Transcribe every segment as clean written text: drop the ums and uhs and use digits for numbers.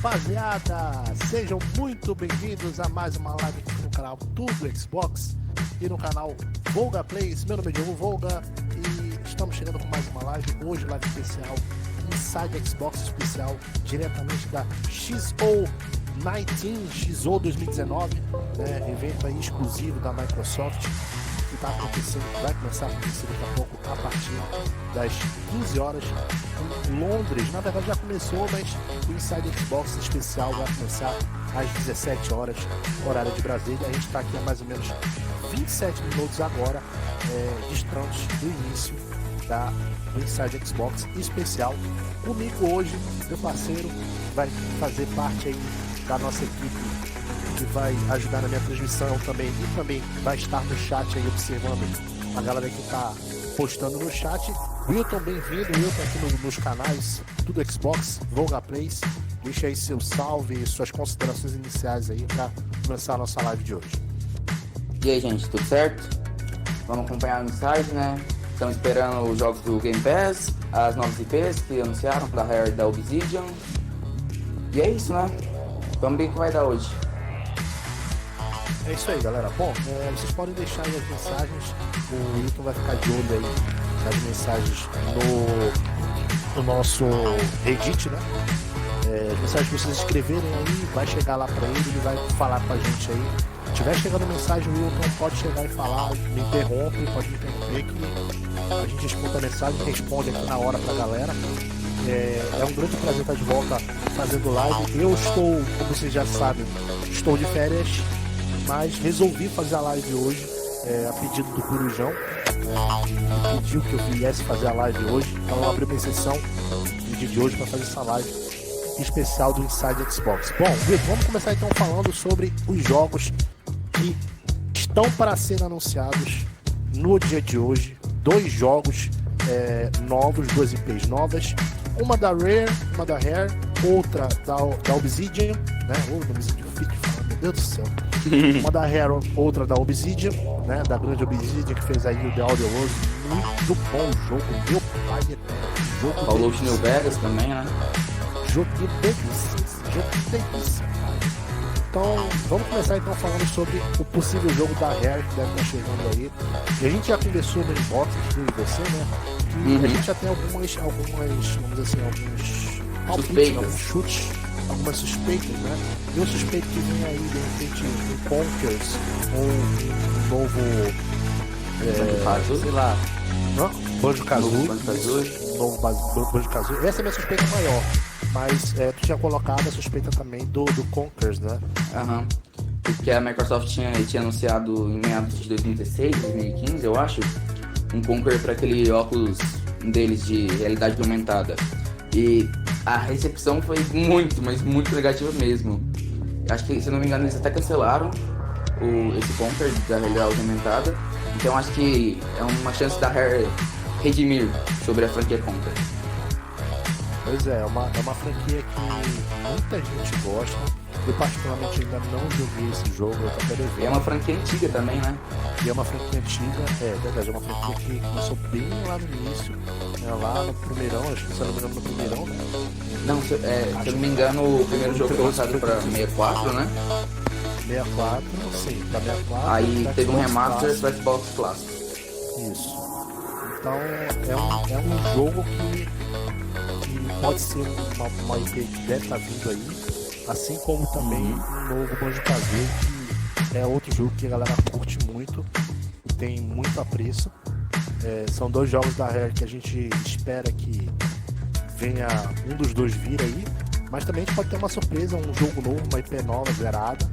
rapaziada, sejam muito bem-vindos a mais uma live aqui no canal TudoXbox e no canal Volga Plays. Meu nome é Diogo Volga e estamos chegando com mais uma live, hoje live especial, Inside Xbox especial, diretamente da x019, x0 2019, né, evento aí exclusivo da Microsoft, que está acontecendo, vai começar a acontecer daqui a pouco, a partir das 15 horas em Londres. Na verdade já começou, mas o Inside Xbox especial vai começar às 17 horas, horário de Brasília. A gente está aqui há mais ou menos 27 minutos agora, distantes do início do Inside Xbox especial. Comigo hoje, meu parceiro, vai fazer parte aí da nossa equipe, que vai ajudar na minha transmissão também, e também vai estar no chat aí observando a galera que está postando no chat. Wilton, bem-vindo, Wilton, aqui nos canais TudoXbox, Volga Plays. Deixa aí seu salve e suas considerações iniciais aí para começar a nossa live de hoje. E aí, gente, tudo certo? Vamos acompanhar no site, né? Estamos esperando os jogos do Game Pass, as novas IPs que anunciaram da Rare e da Obsidian. E é isso, né? Vamos ver o que vai dar hoje. É isso aí, galera. Bom, vocês podem deixar aí as mensagens. O Wilton vai ficar de olho aí nas mensagens no nosso Reddit, né? As mensagens que vocês escreverem aí, vai chegar lá pra ele vai falar com a gente aí. Se tiver chegando mensagem, o Wilton pode chegar e falar, me interrompe, pode me interromper, que a gente escuta a mensagem e responde aqui na hora pra galera. É um grande prazer estar de volta fazendo live. Eu estou, como vocês já sabem, estou de férias, mas resolvi fazer a live hoje, a pedido do Corujão, que pediu que eu viesse fazer a live hoje, então eu abri uma exceção no dia de hoje para fazer essa live especial do Inside Xbox. Bom, Vitor, vamos começar então falando sobre os jogos que estão para ser anunciados no dia de hoje. Dois jogos novos, duas IPs novas, uma da Rare, outra da Obsidian, né? Meu Deus do céu. Uma da Rare, outra da Obsidian, né? Da grande Obsidian, que fez aí o The Outer Worlds. Muito bom o jogo, meu pai eterno. Fallout New Vegas também, né? Jogo delícia. Então, vamos começar então falando sobre o possível jogo da Rare que deve estar chegando aí. E a gente já conversou no inbox, eu e você, né? Que a gente já tem algumas, vamos dizer assim, alguns palpites, alguns chutes, algumas suspeitas, né? Eu suspeito que vem aí, de repente, um Conkers ou um novo, sei lá, Banjo-Kazooie, um novo Banjo-Kazooie. Essa é a minha suspeita maior, mas tu tinha colocado a suspeita também do Conkers, né? Aham. Porque a Microsoft tinha anunciado em meados de 2016, 2015, eu acho, um Conquer para aquele óculos deles de realidade aumentada. E a recepção foi muito, mas muito negativa mesmo. Acho que, se não me engano, eles até cancelaram esse Conquer da realidade aumentada. Então acho que é uma chance da Rare redimir sobre a franquia Conquer. Pois é uma franquia que muita gente gosta. Eu particularmente ainda não joguei esse jogo, eu tô até devendo. É uma franquia antiga também, né? E é uma franquia antiga, verdade, é uma franquia que começou bem lá no início, lá no primeirão, acho que se eu não me engano no primeirão, né? Não, se eu não me engano, o primeiro jogo foi lançado para 64, né? 64, sim, pra 64. Aí teve um remaster para pro Xbox Clássico. Isso. Então é um jogo que pode ser uma IP que deve estar vindo aí. Assim como também um novo Banjo-Kazooie, que é outro jogo que a galera curte muito, tem muito apreço. São dois jogos da Rare que a gente espera que venha um dos dois vir aí, mas também a gente pode ter uma surpresa, um jogo novo, uma IP nova, zerada.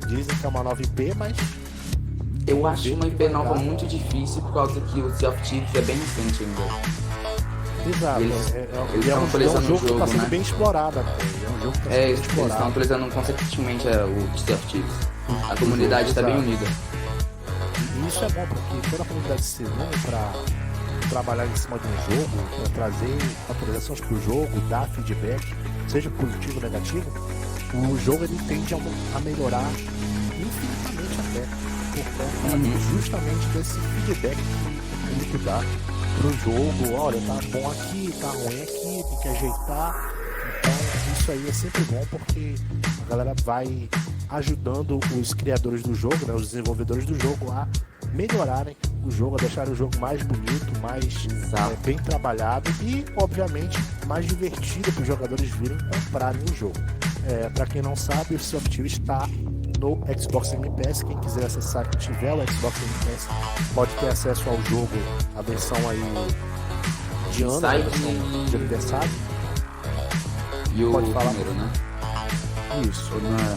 Dizem que é uma nova IP, mas eu acho uma IP nova muito difícil por causa que o Sea of Thieves é bem recente ainda. Exato, eles estão um atualizando jogo que está sendo, né? bem explorado até. É um jogo que está sendo bem Eles explorado. estão atualizando consequentemente o Sea of Thieves. A comunidade está bem unida. E isso é bom, porque toda a comunidade se une para trabalhar em cima de um jogo, para trazer atualizações para o jogo, dar feedback, seja positivo ou negativo. O jogo ele tende a melhorar infinitamente até, por conta justamente desse feedback que o público dá pro jogo. Olha, tá bom aqui, tá ruim aqui, tem que ajeitar. Então isso aí é sempre bom porque a galera vai ajudando os criadores do jogo, né, os desenvolvedores do jogo a melhorarem o jogo, a deixar o jogo mais bonito, mais bem trabalhado e, obviamente, mais divertido para os jogadores virem comprarem o jogo. Para quem não sabe, o Sea of Thieves está no Xbox Game Pass. Quem quiser acessar, quem tiver o Xbox Game Pass, pode ter acesso ao jogo, a versão aí de ano, a versão de aniversário. E o pode falar primeiro, né? Isso.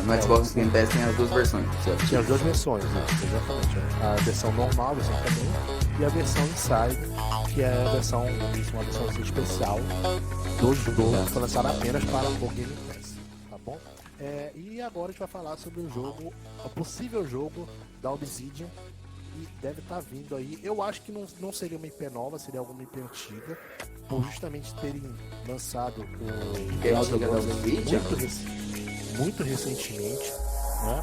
No Xbox Game Pass tem as duas versões. Tinha as duas versões, né? Exatamente. A versão normal, a versão comum, e a versão Inside, que é a versão, uma versão assim, especial do jogo, que foi lançada apenas para o Game Pass. Tá bom? E agora a gente vai falar sobre o jogo, o possível jogo da Obsidian, e deve estar vindo aí. Eu acho que não seria uma IP nova, seria alguma IP antiga, por justamente terem lançado o antiga da Obsidian muito recentemente, né?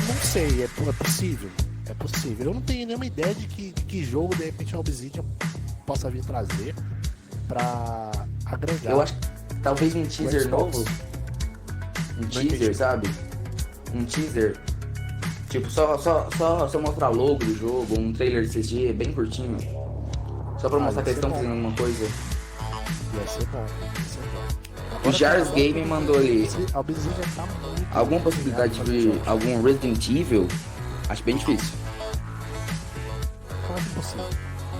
Não sei, é possível. É possível. Eu não tenho nenhuma ideia de que jogo de repente a Obsidian possa vir trazer pra agregar. Eu acho que talvez um teaser novo. Um teaser, sabe? Um teaser. Tipo, só mostrar logo do jogo, um trailer CG bem curtinho. Só pra mostrar que eles estão fazendo alguma coisa. Ia ser bom. O Jars Game mandou ali. A Obsidian tá muito alguma possibilidade de algum Resident Evil? Acho bem difícil. Quase impossível.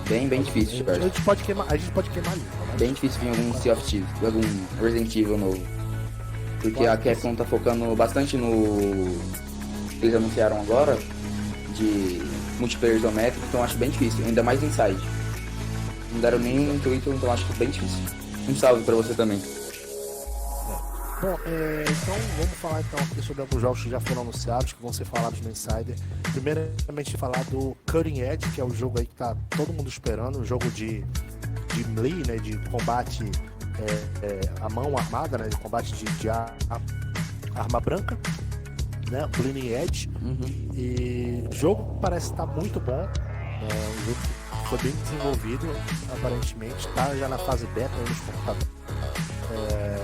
Bem difícil, a gente pode queimar língua, né? Bem difícil vir algum Sea of Thieves, algum Resident Evil novo. Porque a Capcom tá focando bastante no que eles anunciaram agora de multiplayer isométrico, então acho bem difícil, ainda mais Inside. Não deram nenhum intuito, então acho que é bem difícil. Um salve pra você também. Bom, então vamos falar então aqui sobre alguns jogos que já foram anunciados, que vão ser falados no Insider. Primeiramente falar do Cutting Edge, que é o jogo aí que tá todo mundo esperando, um jogo de melee, né, de combate a mão armada, né, de combate de arma branca, né, Bleeding Edge. E o jogo parece estar muito bom, um jogo que foi bem desenvolvido, aparentemente, tá já na fase beta aí nos computadores.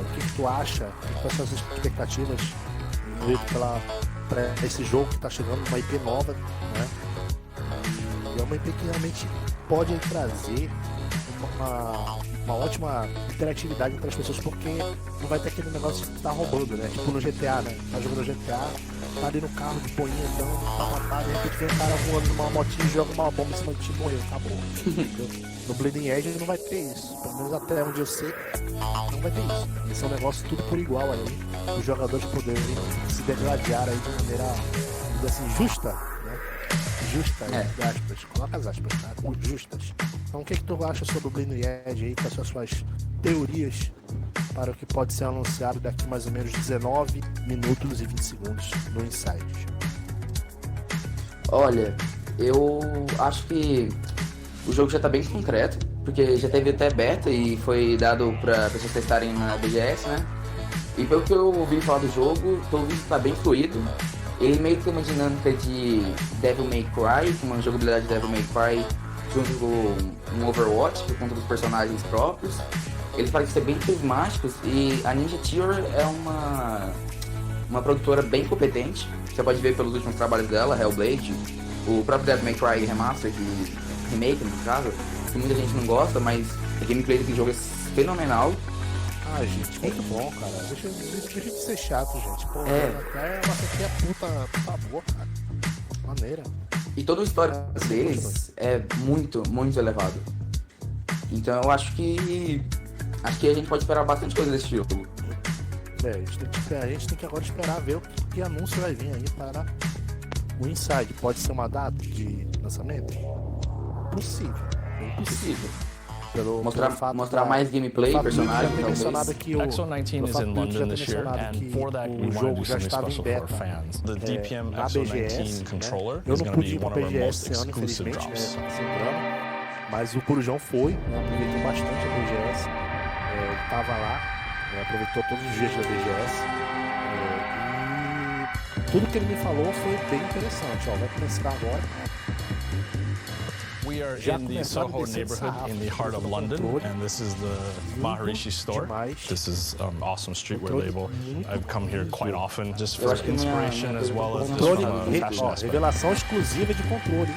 O que tu acha? Quais são as expectativas para esse jogo que está chegando, uma IP nova, né? E é uma IP que realmente pode trazer uma ótima interatividade entre as pessoas, porque não vai ter aquele negócio de estar roubando, né? Tipo no GTA, né? Tá jogando GTA, tá ali no carro de boinha andando, tá, de repente vem um cara voando numa motinha e joga uma bomba em cima de ti e morreu, acabou. No Bleeding Edge não vai ter isso, pelo menos até onde eu sei, não vai ter isso. Esse é um negócio tudo por igual aí, os jogadores poderem se degladiar aí de maneira, assim, justa, né? Justa, aspas, coloca as aspas, tá? Justas. Então o que tu acha sobre o Bleeding Edge aí, quais são as suas teorias para o que pode ser anunciado daqui mais ou menos 19 minutos e 20 segundos no Inside? Olha, eu acho que o jogo já tá bem concreto, porque já teve até beta e foi dado para pessoas testarem na BGS, né? E pelo que eu ouvi falar do jogo, pelo visto tá bem fluido. Ele meio que tem uma dinâmica de Devil May Cry, uma jogabilidade de Devil May Cry junto com um Overwatch, por conta dos personagens próprios. Eles parecem ser bem prismáticos e a Ninja Theory é uma produtora bem competente. Você pode ver pelos últimos trabalhos dela, Hellblade, o próprio Devil May Cry Remastered, remake no caso, que muita gente não gosta, mas a gameplay desse jogo é fenomenal. Ah, gente, muito bom, cara. Deixa de ser chato, gente. Pô, nossa, aqui é puta boa, cara. Maneira. E todo o histórico deles é muito, muito elevado. Então eu acho que a gente pode esperar bastante coisa desse jogo. A gente tem que agora esperar ver o que anúncio vai vir aí para o Inside. Pode ser uma data de lançamento? Possível, bem possível. Mostrar mais gameplay, personagens, mencionado que o x019 is in London this year, and for that we wanted to do something special for our fans. The DPM x019 controller is going to be one of our most exclusive drops. Mas o Corujão foi, né, aproveitou bastante a BGS, ele estava lá, aproveitou todos os dias da BGS, e tudo que ele me falou foi bem interessante. Vai começar agora o we are já in the começaram a Soho descer de neighborhood sarrafo. in the heart of London, and this is the Maharishi store. This is awesome streetwear label. I've come here quite often just for inspiration as well as just from a fashion aspect. Revelação exclusiva de controle.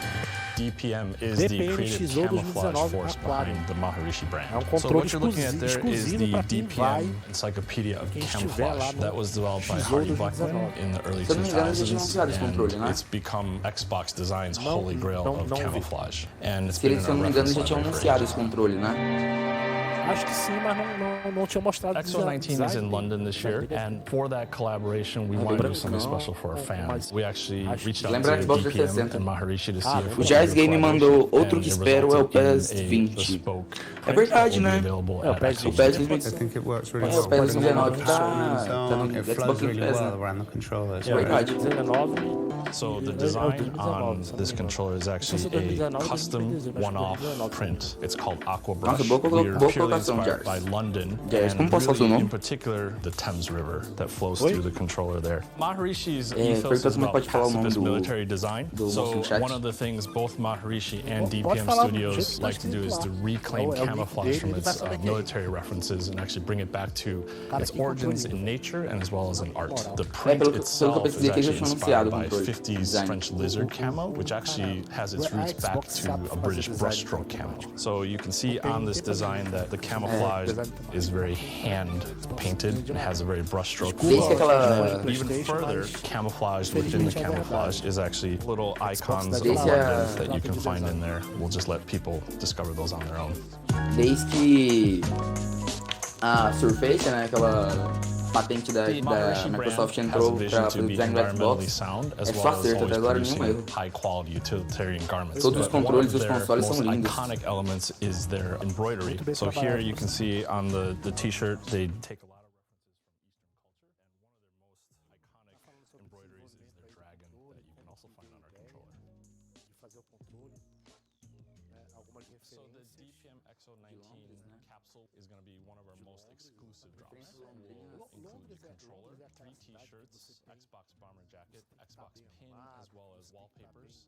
DPM is the creative camouflage force behind the Maharishi brand. So what you're looking at there is the DPM Encyclopedia of Camouflage that was developed by Hardy Blackman in the early 2000s, and it's become Xbox Design's holy grail of camouflage. And it's been Se eu não me engano, eles já tinham anunciado esse controle, né? Acho que sim, mas não tinha mostrado. x019 is in London this year, and for that collaboration, we wanted to do something special for our fans. We actually reached out to DPM and Maharishi to see if o Jazz Game mandou outro que espero é o PES 20. É verdade, né? É o PES 20. O PES 19 tá no Xbox Game Pass, né? É verdade. So the design on this controller is actually a custom one-off print. It's called Aqua Brush. We are purely inspired by London, and really in particular the Thames River that flows through the controller there. Maharishi's ethos is about pacifist military design. So one of the things both Maharishi and DPM Studios like to do is to reclaim camouflage from its military references and actually bring it back to its origins in nature and as well as in art. The print itself is actually inspired by 50s French lizard camo, which actually has its roots back to a British brushstroke camo. So you can see on this design that the camouflage is very hand painted and has a very brushstroke flow. Even further, camouflage within the camouflage is actually little icons of London that you can find in there. We'll just let people discover those on their own. Desde que a Surface, né, aquela patente da Microsoft entrou para fazer o design do Xbox, é só acerto, até agora nenhum erro. Todos os controles dos consoles são lindos. Iconic elements is their embroidery. So here you can see on the t-shirt they take a lot of references from Eastern culture, and one of their most iconic embroideries is their dragon that you can also find on our controller. So the DPM x019 capsule is going to be one of our most exclusive drops. We'll include the controller, 3 t-shirts, Xbox bomber jacket, Xbox pin, as well as wallpapers,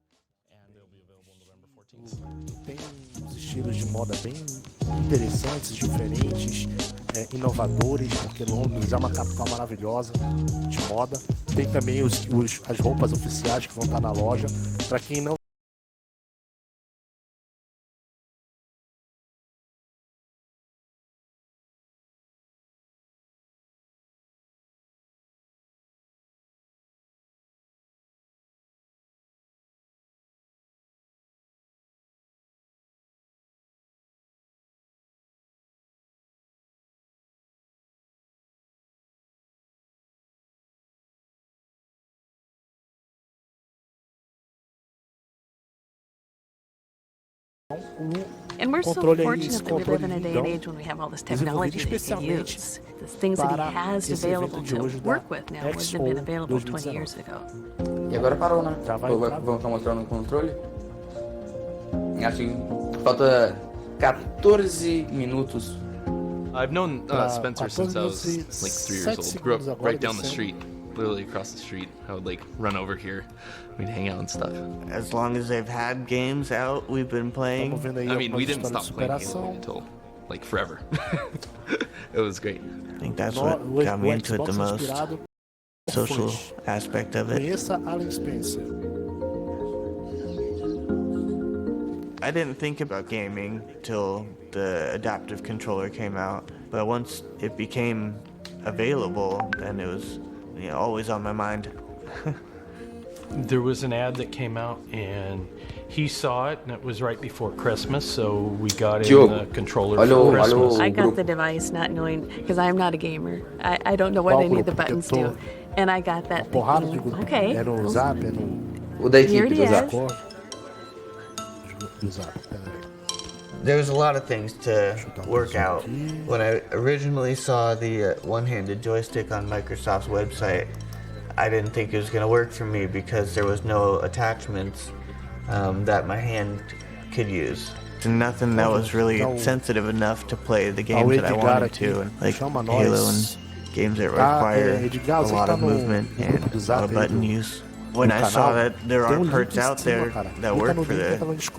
and they'll be available November 14th. Tem uns estilos de moda bem interessantes, diferentes, inovadores, porque Londres é uma capital maravilhosa de moda. Tem também as roupas oficiais que vão estar na loja. Para quem não And we're so fortunate that we live in a day and age when we have all this technology that we can use. The things that he has available to work with now wouldn't have been available 20 years ago. E agora parou, né? Vamos estar mostrando o controle. Acho que falta 14 minutos. I've known Spencer since I was like 3 years old. Grew up right down the street, literally across the street. I would like run over here. We'd hang out and stuff. As long as they've had games out, we've been playing. I mean, we didn't stop playing Halo until like forever. It was great. I think that's what got me into it the most. Social aspect of it. I didn't think about gaming till the adaptive controller came out, but once it became available, then it was always on my mind. There was an ad that came out and he saw it, and it was right before Christmas, so we got him the controller for Christmas. I got the device not knowing, because I'm not a gamer. I don't know what any of the buttons do. And I got that thinking, okay, here it is. There was a lot of things to work out. When I originally saw the one-handed joystick on Microsoft's website, I didn't think it was going to work for me because there was no attachments that my hand could use. Nothing that was really sensitive enough to play the games that I wanted to, like Halo and games that require a lot of movement and a lot of button use. when I saw that there are parts out there that work for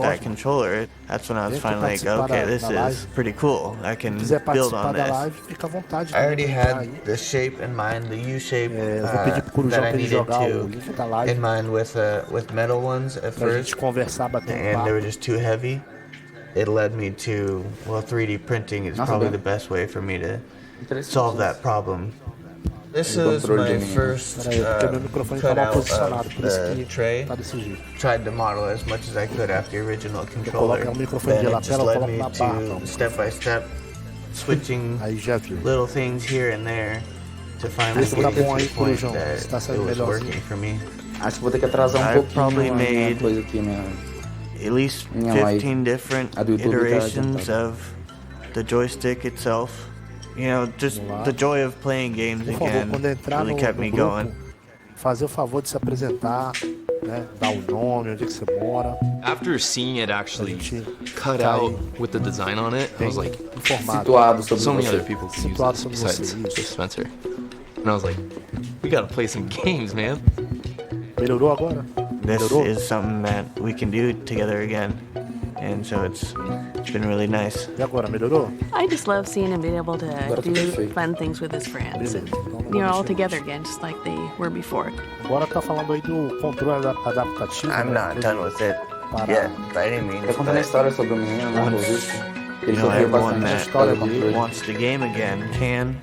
that controller, that's when I was finally like, okay, this is pretty cool. I can build on this. I already had the shape in mind, the U shape that I needed to in mind with metal ones at first, and they were just too heavy. It led me to, well, 3D printing is probably the best way for me to solve that problem. This is my first cutout of the tray. Tried to model as much as I could after the original controller. Then it just led me to step-by-step switching little things here and there to finally get to the point that it was working for me. Acho que vou ter que atrasar probably made coisa aqui, minha... at least 15 different iterations of the joystick itself. You know, just the joy of playing games again really kept me going. Fazer o favor de se apresentar, né? Dar o nome, onde é que você mora. After seeing it actually cut out with the design on it, I was like, so many other people can use this besides just Spencer. And I was like, we gotta play some games, man. Melhorou agora? This is something that we can do together again. And so it's been really nice. E agora, melhorou? I just love seeing him be able to do fun things with his friends and, you know, all together again, just like they were before. Agora tá falando aí do controle adaptativo. I'm not done with it yet, by any means. Eu contando a história sobre o menino, não vou ver. Ele sofreu bastante na história dele. Wants the game again, can.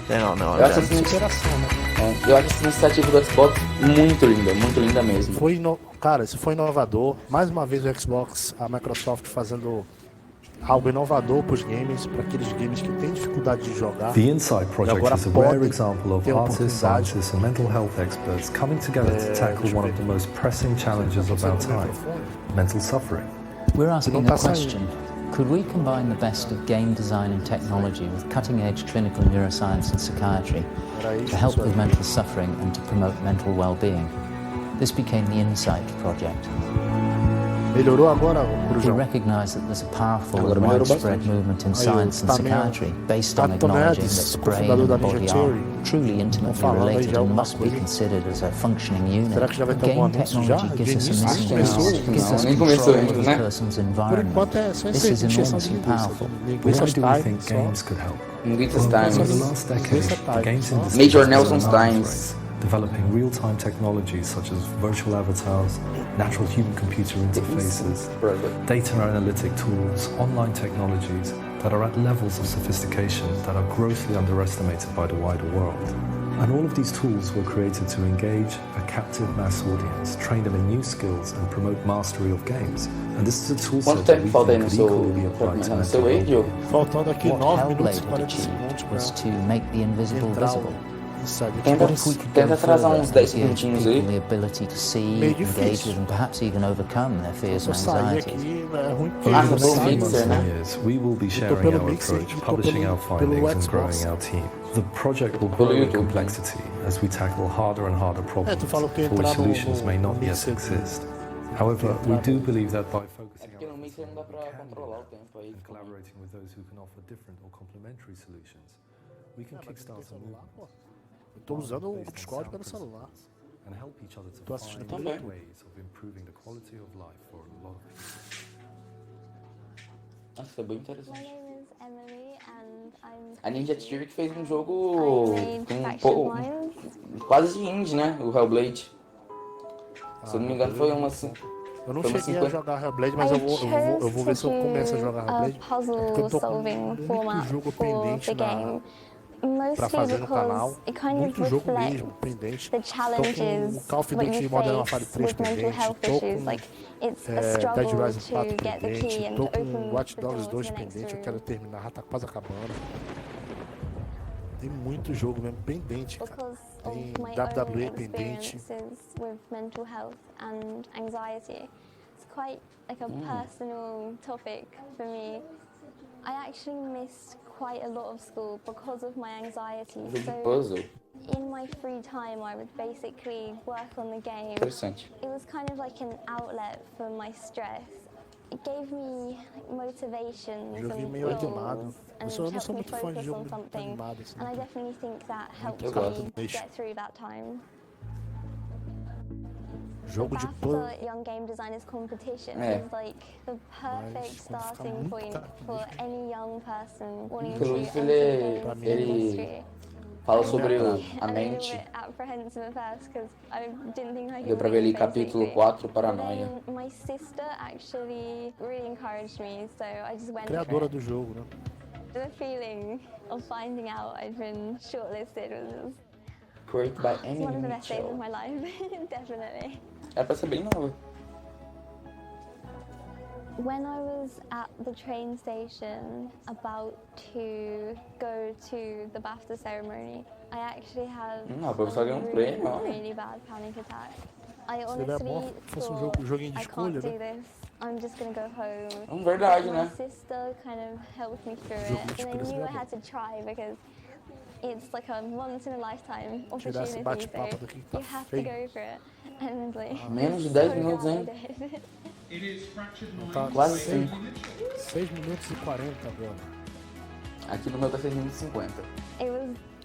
Then I'll know. Eu acho essa iniciativa do Xbox muito linda mesmo. Cara, isso foi inovador. Mais uma vez o Xbox, a Microsoft fazendo algo inovador para os games, para aqueles games que têm dificuldade de jogar. The Insight Project is a rare example of artists, scientists and mental health experts coming together to tackle one of the most pressing challenges of our time, mental suffering. We're asking a question. Could we combine the best of game design and technology with cutting-edge clinical neuroscience and psychiatry to help with mental suffering and to promote mental well-being? This became the Insight Project. Melhorou agora, We recognize that there's a powerful and widespread movement in science and psychiatry based on acknowledging that the brain and the body are truly intimately related and must be considered as a functioning unit. Game technology gives us a missing link, gives us control of a person's environment. This is enormously powerful. Why do we think games could help? Muitas times. Over the last decade, the games industry Major Nelson's times. Developing real-time technologies such as virtual avatars, natural human-computer interfaces, data analytic tools, online technologies that are at levels of sophistication that are grossly underestimated by the wider world. And all of these tools were created to engage a captive mass audience, train them in new skills and promote mastery of games. And this is a tool set that we think could equally be applied to mental health. Faltando aqui 9 minutos e Hellblade 40 achieved segundos was to make the invisible visible. Tenta atrasar uns 10 minutinhos aí. The ability to see, engage with, and perhaps even overcome their fears and anxieties. Over the coming years, we will be sharing our approach, publishing our findings, and growing our team. The project will grow in complexity as we tackle harder and harder problems for which solutions may not yet exist. However, we do believe that by focusing our efforts on what can be done and collaborating with those who can offer different or complementary solutions, we can kickstart a movement. Estou usando o Discord pelo celular. And help each other to find new ways of improving the quality of life for a lot of people. Nossa, foi bem interessante. A Ninja Theory que fez um jogo quase de indie, né? O Hellblade. Se eu não me engano foi uma assim. Eu não cheguei a jogar Hellblade, mas eu vou ver se eu começo a jogar Hellblade. Porque eu tô com muito jogo pendente pra fazer no canal. Muito jogo mesmo pendente. Tô com Call of Duty Modern Warfare 3 pendente. Tô com Dead Rising 4 pendente. Tô com Watch Dogs 2 pendente. Eu quero terminar, já tá quase acabando. Tem muito jogo mesmo pendente, cara. Tem WWE pendente. With mental health and anxiety. It's quite like a personal topic for me. I actually missed quite a lot of school because of my anxiety. So in my free time, I would basically work on the game. It was kind of like an outlet for my stress. It gave me motivation and goals and helped me focus on something. And I definitely think that helped me get through that time. Jogo de BAFTA Young Game Designers Competition is like the perfect starting point for any young person wanting to enter the games industry. Fala sobre a mente. Deu pra ver ali capítulo 4, Paranoia. My sister actually really encouraged me, so I just went Criadora do jogo, né? The feeling of finding out I'd been shortlisted was Created by Amy one of the best days Mitchell. of my life, definitely. É pra ser bem nova. When I was at the train station about to go to the BAFTA ceremony, I actually had a really bad panic attack. I honestly thought I can't do this. I'm just gonna go home. Verdade, My né? sister kind of helped me through it, and I knew I had to try because it's like a once in a lifetime opportunity. So you have to go for it. And like, Menos de 10 minutos, hein? Tá quase 5. 6 minutos e 40 agora. Aqui no meu tá 6 minutos e 50.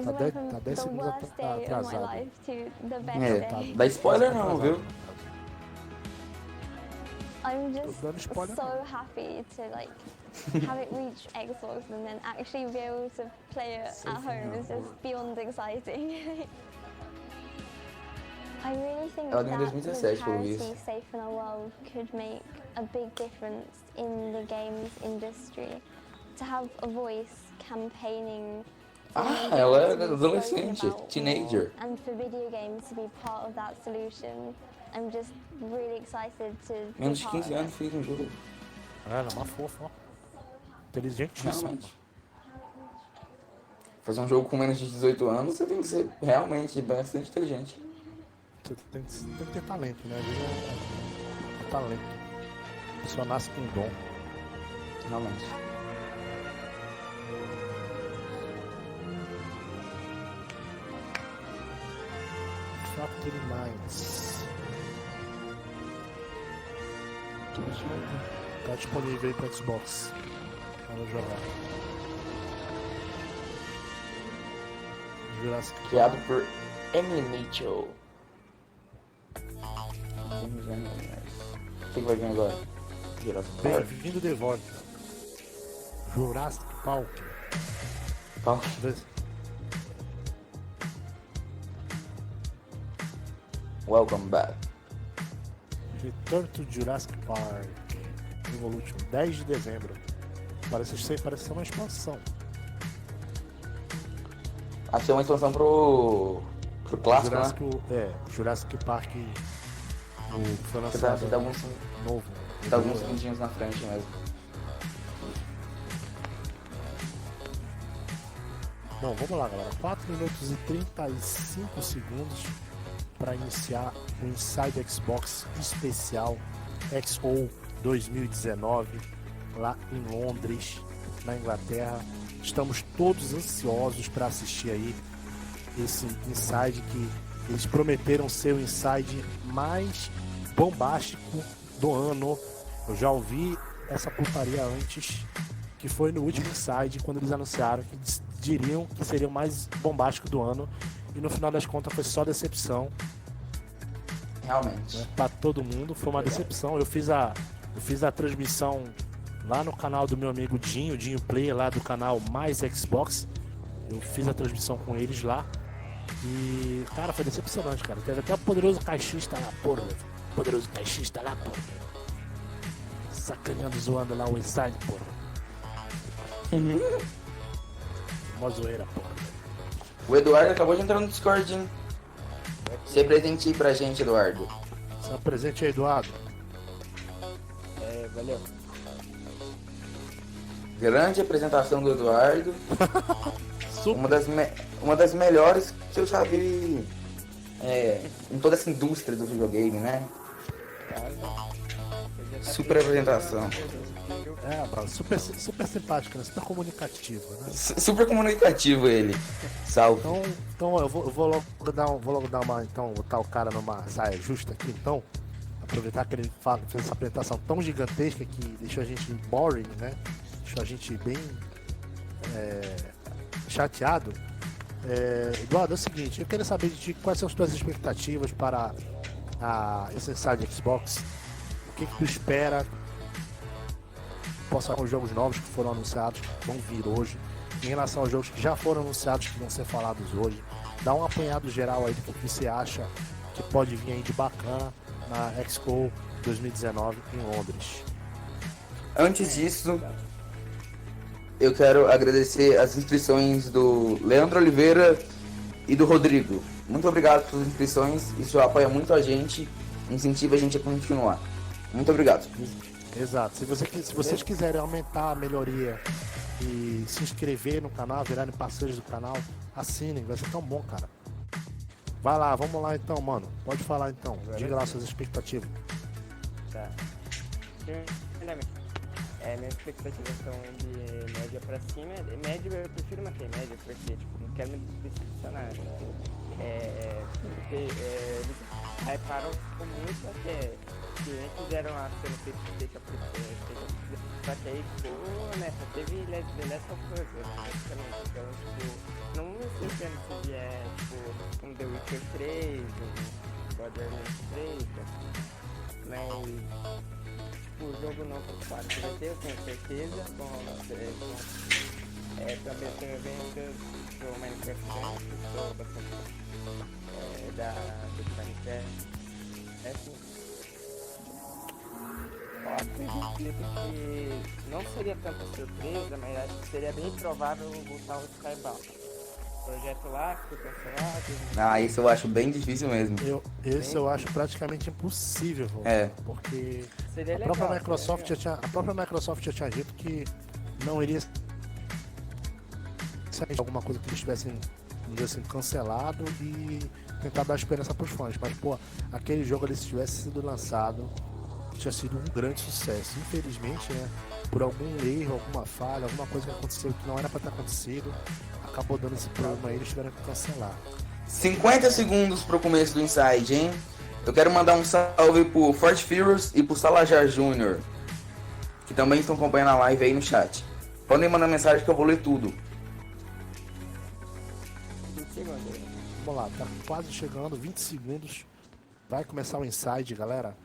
Tá 10 segundos atrasado. Dá spoiler não, viu? I'm just so happy to like have it reach Xbox and then actually be able to play it at home is just beyond exciting. I really think that the parity safe in our world could make a big difference in the games industry. To have a voice campaigning ela é adolescente, teenager. And for video games to be part of that solution, I'm just really excited to Menos de 15 anos fez um jogo. Ela é uma fofa, ó. Inteligentíssima. Fazer um jogo com menos de 18 anos, você tem que ser realmente bastante inteligente. Você tem que ter talento, né? É talento. A pessoa nasce com dom. Realmente. Factory Minds. Tá disponível aí para Xbox. Para jogar. Jurassic Park. Criado por Amy Mitchell. O que vai vir agora? Jurassic Park. Bem-vindo de volta. Jurassic Park. Welcome back. Return to Jurassic Park. Evolution, 10 de dezembro. Parece ser uma expansão. Acho que é uma expansão pro clássico, Jurassic Park. O foi lançado novo. Tá alguns segundinhos na frente mesmo. Bom, vamos lá, galera. 4 minutos e 35 segundos para iniciar o Inside Xbox especial XO 2019 lá em Londres, na Inglaterra. Estamos todos ansiosos para assistir aí esse Inside que eles prometeram ser o Inside mais bombástico do ano. Eu já ouvi essa putaria antes, que foi no último Inside, quando eles anunciaram que diriam que seria o mais bombástico do ano. E no final das contas foi só decepção. Realmente. Pra todo mundo, foi uma decepção. Eu fiz a transmissão lá no canal do meu amigo Dinho Play, lá do canal Mais Xbox. Eu fiz a transmissão com eles lá. E, cara, foi decepcionante, cara. Teve até o poderoso caixista lá, porra. Poderoso caixista lá, porra. Sacaneando, zoando lá o Inside, porra. Mó zoeira, porra. O Eduardo acabou de entrar no Discord, hein? Se apresente aí pra gente, Eduardo. Se apresente aí, Eduardo. Valeu. Grande apresentação do Eduardo. Uma das melhores que eu já vi em toda essa indústria do videogame, né? Super apresentação. Super simpático, né? Super comunicativo, né? Super comunicativo ele. Salve. Então eu vou logo dar uma, então, botar o cara numa saia justa aqui, então. Aproveitar que ele fez essa apresentação tão gigantesca que deixou a gente boring, né? Deixou a gente bem chateado. Eduardo, é o seguinte, eu queria saber de ti quais são as tuas expectativas para esse Inside Xbox, o que tu espera? Possa os jogos novos que foram anunciados, vão vir hoje. Em relação aos jogos que já foram anunciados, que vão ser falados hoje, dá um apanhado geral aí do que você acha que pode vir aí de bacana na Expo 2019 em Londres. Antes disso, eu quero agradecer as inscrições do Leandro Oliveira e do Rodrigo. Muito obrigado pelas inscrições, isso apoia muito a gente, incentiva a gente a continuar. Muito obrigado. Exato. Se vocês quiserem aumentar a melhoria e se inscrever no canal, virarem parceiros do canal, assinem, vai ser tão bom, cara. Vai lá, vamos lá então, mano. Pode falar então, diga lá suas expectativas. Tá. Minhas expectativas são de média pra cima. Média, eu prefiro manter média, porque tipo, não quero me decepcionar. Porque eles hyparam muito até que antes fizeram a cena feita só que aí, tipo, né, só teve The Last of Us, basicamente. Então, tipo, não me surpreende se vier, tipo, um The Witcher 3, um Borderlands 3, mas o jogo não claro que vai ter, eu tenho certeza. Também tenho evento do Minecraft, estou bastante do Minecraft. Eu acredito que não seria tanta surpresa, mas acho que seria bem provável voltar o Skybound. Projeto lá, que foi cancelado. Isso eu acho bem difícil mesmo. Esse eu acho praticamente impossível, porque a própria Microsoft já tinha dito que não iria sair alguma coisa que eles tivessem cancelado e tentar dar esperança para os fãs. Mas, aquele jogo ali, se tivesse sido lançado, tinha sido um grande sucesso. Infelizmente, né, por algum erro, alguma falha, alguma coisa que aconteceu que não era para ter acontecido, acabou dando esse problema aí, eles tiveram que cancelar. 50 segundos pro começo do Inside, hein? Eu quero mandar um salve pro Forte Furious e pro Salajar Jr., que também estão acompanhando a live aí no chat. Podem mandar mensagem que eu vou ler tudo. Vamos lá, tá quase chegando, 20 segundos. Vai começar o Inside, galera.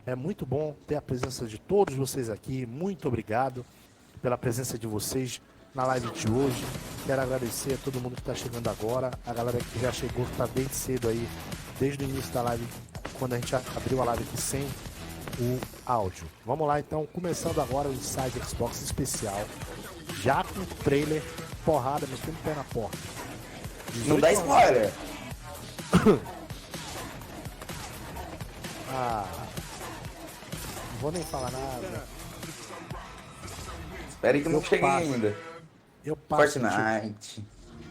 É muito bom ter a presença de todos vocês aqui. Muito obrigado pela presença de vocês na live de hoje. Quero agradecer a todo mundo que está chegando agora, a galera que já chegou, que está desde cedo aí, desde o início da live, quando a gente abriu a live aqui sem o áudio. Vamos lá então, começando agora o Inside Xbox especial, já com trailer, porrada, metendo o pé na porta. Não dá spoiler! Não vou nem falar nada. Espera aí que eu não cheguei ainda. Eu passo. Fortnite.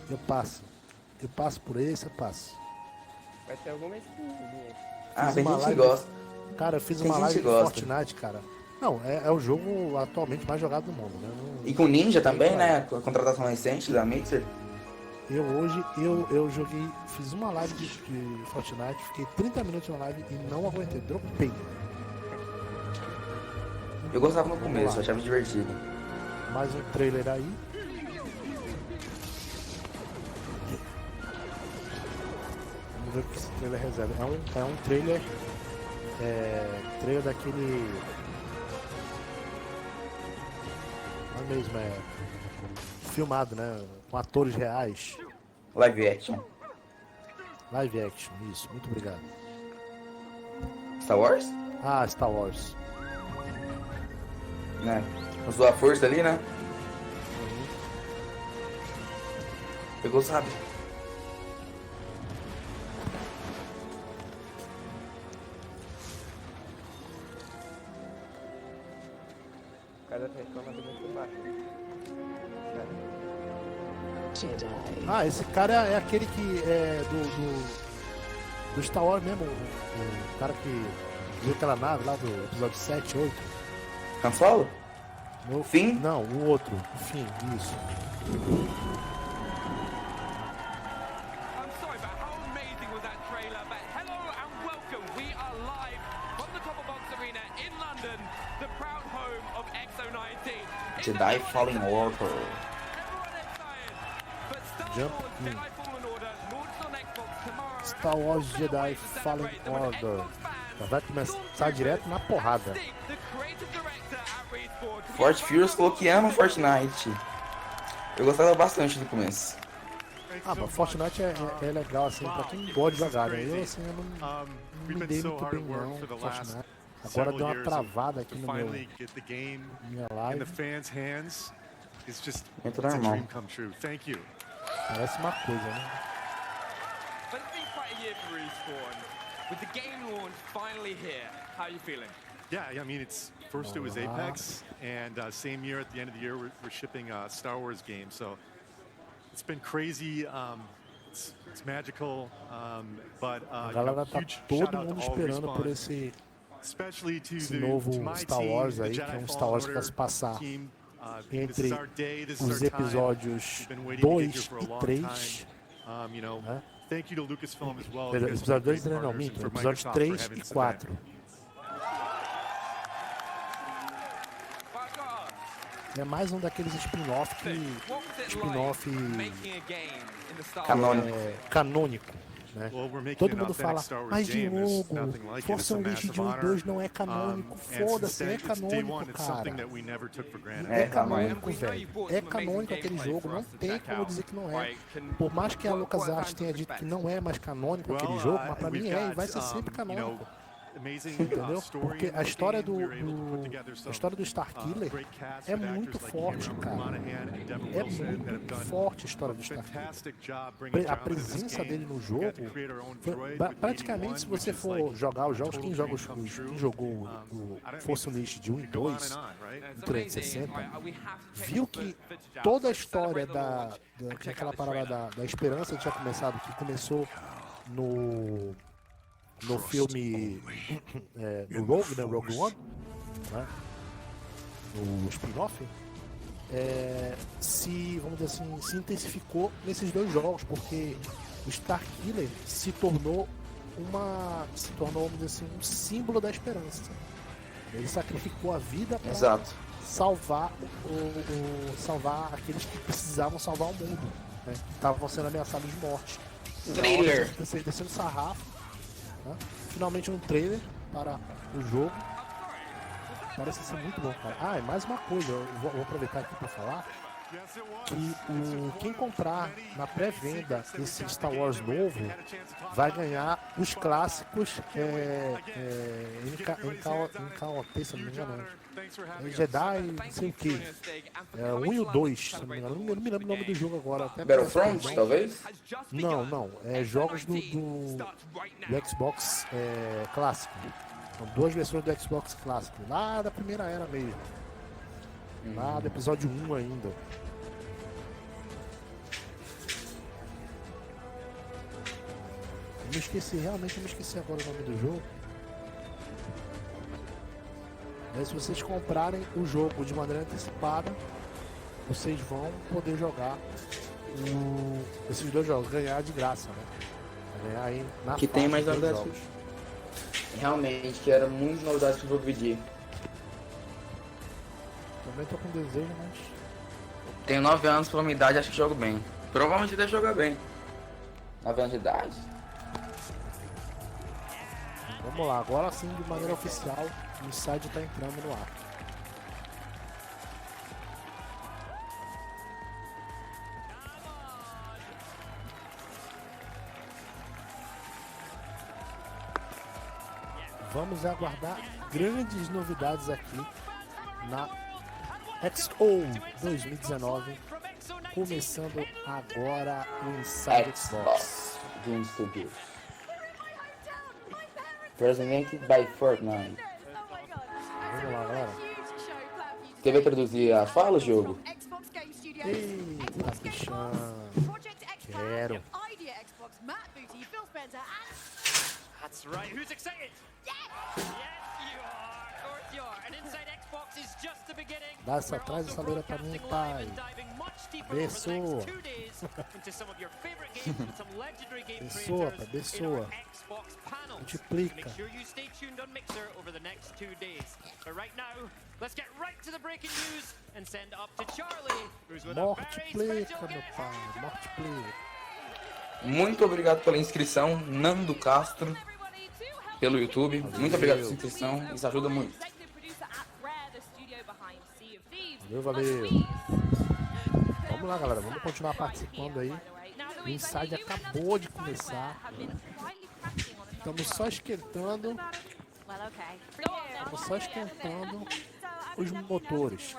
Eu passo por esse, eu passo. Vai ter alguma skin. Tem gente que gosta. Cara, eu fiz uma live de Fortnite, cara. Não, é o jogo atualmente mais jogado do mundo, né? E com Ninja também, né? Com a contratação recente da Mixer. Eu joguei, fiz uma live de Fortnite, fiquei 30 minutos na live e não aguentei, dropei. Eu gostava no começo, eu achava divertido. Mais um trailer aí. Vamos ver o que esse trailer reserva. É um trailer. Trailer daquele. Não é mesmo, filmado, né? Com atores reais. Live action. Live action, isso, muito obrigado. Star Wars? Star Wars. Né? Usou a força ali, né? Pegou, sabe? Cada reclama do muito baixo. Esse cara é aquele que é do Star Wars mesmo, o cara que viu aquela nave lá do episódio 7, 8. Han Solo? No fim? Não, o outro. O fim, isso. Jedi Fallen Order. Jump in. Star Wars Jedi Fallen Order. Vai começar direto na porrada. Forte Furious falou que ama Fortnite. Eu gostava bastante do começo. Mas Fortnite é legal, assim, pra quem gosta de jogar, né? Eu, assim, eu não me dei muito bem, não, Fortnite. Agora deu uma travada aqui no minha live. Muito normal. Parece uma coisa, né? But it's been quite a year for Respawn. With the game launch finally here, how are you feeling? Yeah, I mean, first it was Apex, and same year at the end of the year we're shipping a Star Wars game. So it's been crazy. It's magical, but huge shout out to all Respawn, especially to my Star Wars aí, que é Star Wars que vai se passar entre os episódios 2 e 3. Né? Thank you to Lucasfilm as well. Episódio 2 e 3 não, minto. Episódios 3 e 4. É mais um daqueles spin-off canônico, né? Todo mundo fala, mas Diogo, Força Unleashed de 1 e 2 não é canônico. Foda-se, é canônico, cara. É canônico, velho. É canônico aquele jogo, não tem como dizer que não é. Por mais que a LucasArts tenha dito que não é mais canônico aquele jogo, mas pra mim é e vai ser sempre canônico. Entendeu? Porque a história do Starkiller é muito forte, cara. É muito forte a história do Starkiller. A presença dele no jogo, praticamente, se você for jogar os jogos, quem jogou o Force Unleashed de 1 e 2, no 360, viu que toda a história aquela parada da esperança tinha começado, que começou no filme no Rogue One, né? No spin-off, vamos dizer assim, se intensificou nesses dois jogos, porque o Starkiller se tornou, vamos dizer assim, um símbolo da esperança. Ele sacrificou a vida para salvar aqueles que precisavam salvar o mundo, né? Que estavam sendo ameaçados de morte. Trailer. Descendo sarrafo. Finalmente um trailer para o jogo. Parece ser muito bom, cara. E mais uma coisa, eu vou aproveitar aqui para falar que quem comprar na pré-venda esse Star Wars novo vai ganhar os clássicos NKOT, se não me engano, Jedi, não sei o que, 1 e o 2, se não me engano, eu não me lembro o nome do jogo agora. Até Battlefront, talvez? Não, jogos do Xbox clássico. São duas versões do Xbox clássico, lá da primeira era mesmo. Lá do episódio 1 ainda. Realmente eu me esqueci agora o nome do jogo. Mas se vocês comprarem o jogo de maneira antecipada, vocês vão poder jogar esses dois jogos, ganhar de graça, né? Ganhar aí na que tem mais novidades. Realmente, que era muitas novidades que eu vou pedir. Também tô com desejo, mas... Tenho 9 anos pela minha idade, acho que jogo bem. Provavelmente deve jogar bem. 9 anos de idade. Vamos lá, agora sim, de maneira oficial, o Inside está entrando no ar. Vamos aguardar grandes novidades aqui na x019, começando agora o Inside Xbox Game Studios. Presented by Fortnite. Vamos lá, galera. Quer ver traduzir a fala, jogo? Eita, bichão. Quero. That's right. Who's excited? Yes! Yes, you are. Of course you are. And inside Xbox is just the beginning. Dá essa atrás essa loira pra mim, pai. Bessoa. Bessoa. Multiplica. Multiplica, meu pai. Multiplica. Muito obrigado pela inscrição, Nando Castro. pelo YouTube. Muito obrigado pela inscrição, isso ajuda muito. Valeu. Vamos lá, galera, vamos continuar participando aí. O Inside acabou de começar. Estamos só esquentando. Estamos só esquentando os motores.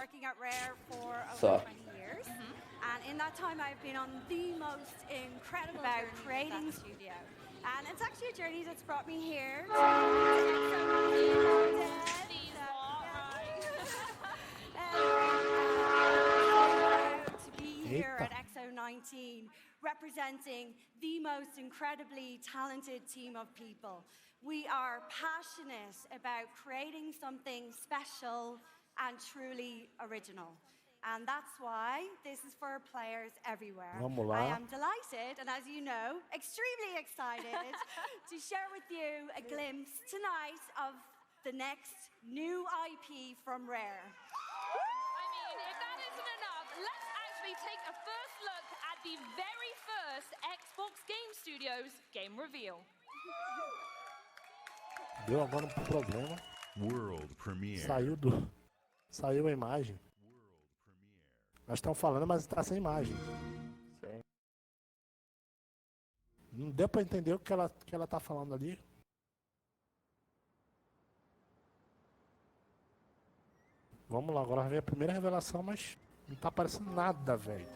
Só. And in that time, I've been on the most incredible about creating studio. And it's actually a journey that's brought me here. To be here at x019, representing the most incredibly talented team of people. We are passionate about creating something special and truly original. And that's why this is for players everywhere. I am delighted, and as you know, extremely excited to share with you a glimpse tonight of the next new IP from Rare. I mean, if that isn't enough, let's actually take a first look at the very first Xbox Game Studios game reveal. Deu agora um problema. World Premiere. Saiu a imagem. Nós estamos falando, mas está sem imagem. Sim. Não deu para entender o que ela tá falando ali. Vamos lá, agora vem a primeira revelação, mas não tá aparecendo nada, velho.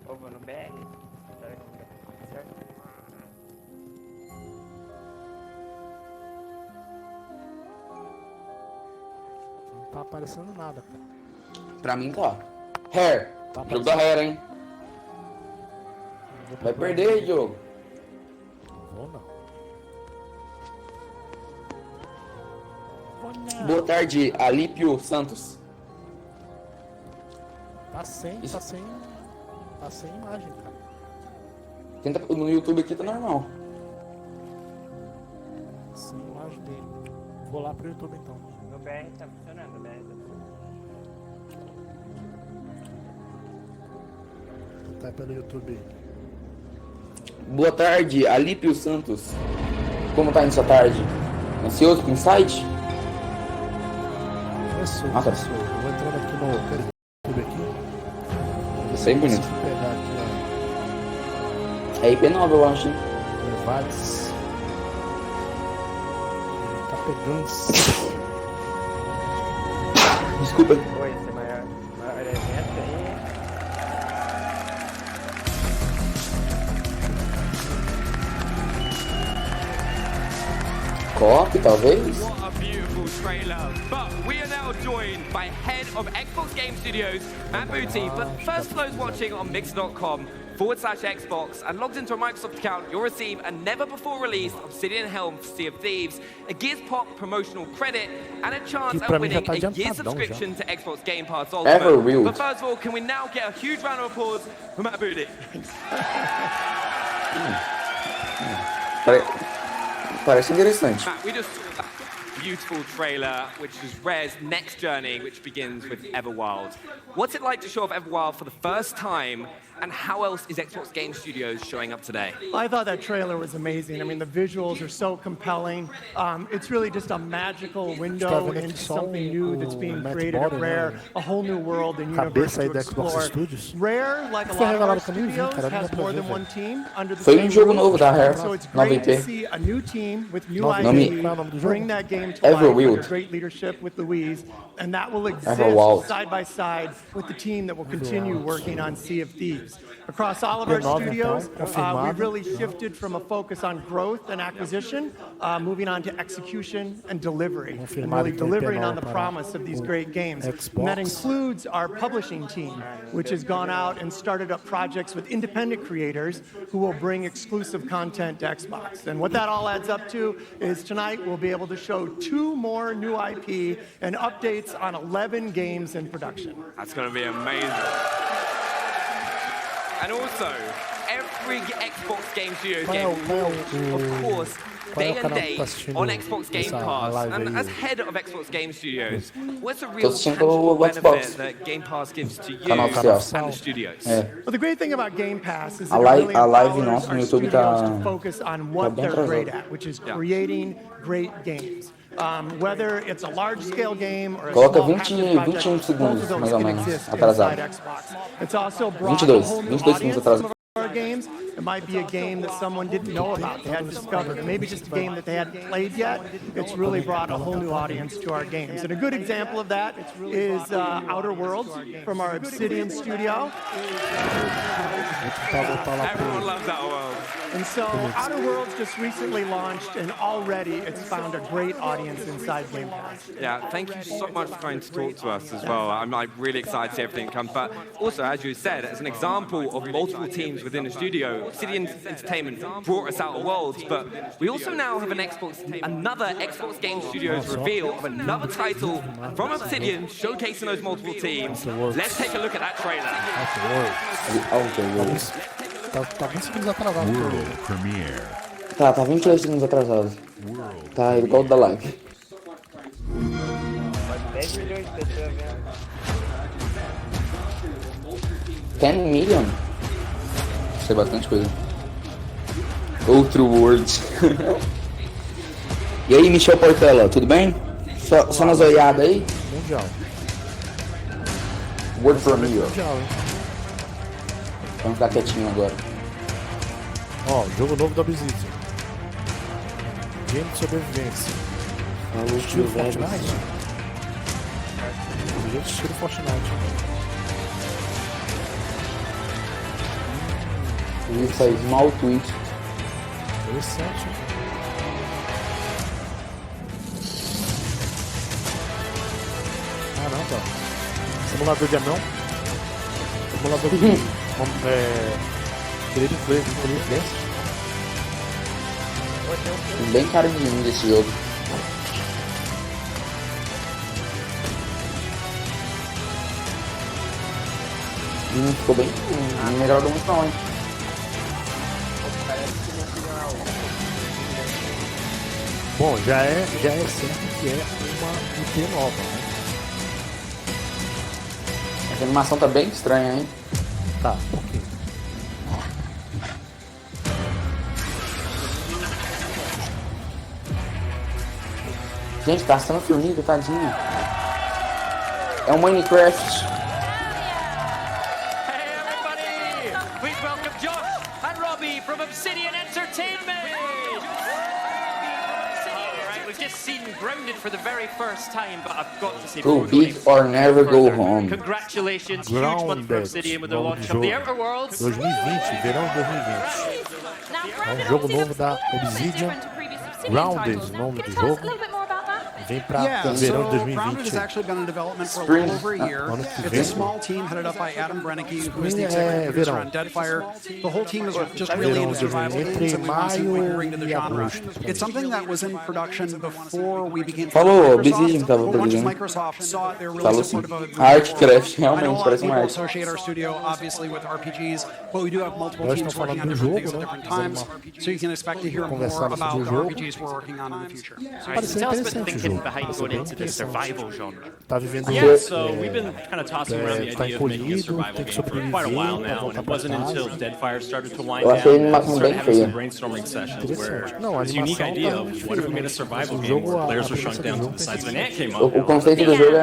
Ô, vou no BR. Certo? Não tá aparecendo nada, cara. Pra mim tá. Hair. Jogo da Hair, hein? Vai perder, jogo. Vou não. Boa tarde, Alípio Santos. Tá sem imagem, cara. Tenta, no YouTube aqui tá normal. Sem imagem dele. Vou lá pro YouTube então. No BR tá funcionando, o BR tá funcionando. Tá pelo YouTube. Boa tarde, Alípio Santos. Como tá indo essa tarde? Ansioso com o site? Isso. Vou entrando aqui no YouTube aqui. Isso aí, bonito. Pegar aqui, é IP nova, eu acho, hein? Levates. Tá pegando. Desculpa. Oi, esse é maior evento aí. Co-op, talvez? What a beautiful trailer. But we are now joined by head of Xbox Game Studios, Matt Booty. But first, for those watching on mixer.com/Xbox and logged into a Microsoft account, you'll receive a never-before release of Obsidian Helm for Sea of Thieves, a Gears Pop promotional credit, and a chance at winning a year subscription to Xbox Game Pass Ultimate. But first of all, can we now get a huge round of applause for Matt Booty? Parece interessante. Matt, we just saw that beautiful trailer, which is Rare's next journey, which begins with Everwild. What's it like to show off Everwild for the first time, and how else is Xbox Game Studios showing up today? I thought that trailer was amazing. I mean, the visuals are so compelling. It's really just a magical window into something new that's being created at Rare, a whole new world and universe to explore. Rare, like a lot of our studios, has more than one team under the same roof. So it's great to see a new team with new IP bring that game to life under great leadership with Louise, and that will exist side by side with the team that will continue working on Sea of Thieves. Across all of our studios, we've really shifted from a focus on growth and acquisition, moving on to execution and delivery, and really delivering on the promise of these great games. And that includes our publishing team, which has gone out and started up projects with independent creators who will bring exclusive content to Xbox. And what that all adds up to is tonight we'll be able to show 2 more new IP and updates on 11 games in production. That's going to be amazing. And also, every Xbox Game Studios game, of course, day and date on Xbox Game Pass. And as head of Xbox Game Studios, what's the real tangible benefit that Game Pass gives to you and the studios? Well, the great thing about Game Pass is that it really empowers our studios to focus on what they're great at, which is creating great games. Whether it's a large-scale game or a small passive project, both of those can exist inside Xbox. It's also brought a whole new audience to our games. It might be a game that someone didn't know about, they hadn't discovered, or maybe just a game that they hadn't played yet. It's really brought a whole new audience to our games. And a good example of that is Outer Worlds from our Obsidian studio. Everyone loves Outer Worlds. And so Outer Worlds just recently launched, and already it's found a great audience inside Game Pass. Yeah, thank you so much for trying to talk to us as well. I'm really excited to see everything come. But also, as you said, as an example of multiple teams within the studio, Obsidian Entertainment brought us Outer Worlds, but we also now have another Xbox Game Studios reveal of another title from Obsidian showcasing those multiple teams. Let's take a look at that trailer. Tá 20 segundos atrasado. World Premiere. Tá 22 segundos atrasado. Tá igual o da live. 10 milhões de pessoas vendo. 10 million? Isso é bastante coisa. Outro World. E aí, Michel Portela, tudo bem? Só nas olhadas aí? Mundial. World Premiere. Mundial, hein? Vamos ficar quietinho agora. Ó, jogo novo da Obsidian. Game de sobrevivência. Estilo Fortnite? Estilo Fortnite. Ele faz mal tweet. Interessante. Caramba. Simulador de anão. Simulador de... Bem cara de mim desse jogo. Ficou bem. Não me agradou muito não, hein? Bom, já é certo que é uma IP nova, né? Essa animação tá bem estranha, hein? Tá, um pouquinho. Gente, tá sendo formiga, tadinha. É um Minecraft. Hey everybody! Please welcome Josh and Robbie from Obsidian Entertainment! Alright, we've just seen Grounded for the very first time, but I've got to say, Go big or never go home. Congratulations, huge month for Obsidian with the launch of the Outer Worlds. 2020, verão de 2020. É um jogo novo da Obsidian. Grounded, o nome do jogo. Vem pra verão de 2020. Grounded has actually been in development for a little over a year. It's a small team headed up by Adam Brennicky, who is the executive producer on Deadfire. The whole team is just really into survival games, and we want to see what we bring to the genre. It's something that was in production before we began. Falou, Obsidian tava but once produzindo. Microsoft saw it, they're really Falou sim. supportive of Artcraft, I know a realmente, lot parece of uma people arte. associate our studio, obviously, with RPGs, but we do have multiple teams working on different things at different times, so you can expect to hear more about the RPGs we're working on in the future. Tell us about the thinking behind going into the survival genre. Tá vivendo Yeah, so we've been kind of tossing around the idea of making a survival game for quite a while now, and it wasn't until Deadfire started to wind down that we started having some brainstorming sessions where this unique idea of what if we made a survival game where players were shrunk down to the size of an ant came up. O conceito do jogo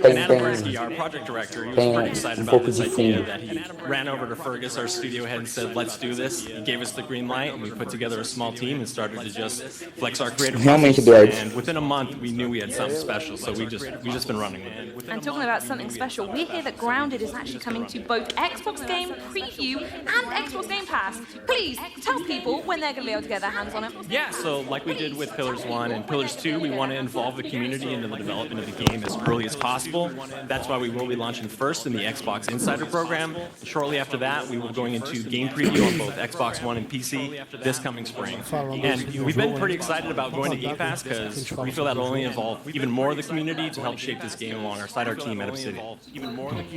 And Adam Bresky, our project director, he was pretty excited about this idea that he ran over to Fergus, our studio head, and said, let's do this. He gave us the green light, and we put together a small team and started to just flex our creative muscles. And within a month, we knew we had something special, so we just been running it. And talking about something special, we hear that Grounded is actually coming to both Xbox Game Preview and Xbox Game Pass. Please tell people when they're going to be able to get their hands on it. Yeah, so like we did with Pillars 1 and Pillars 2, we want to involve the community into the development of the game as early as possible. That's why we will be launching first in the Xbox Insider program. Shortly after that, we will be going into game preview on both Xbox One and PC this coming spring. And we've been pretty excited about going to Game Pass because We feel that will only involve even more of the community to help shape this game alongside our team at Obsidian.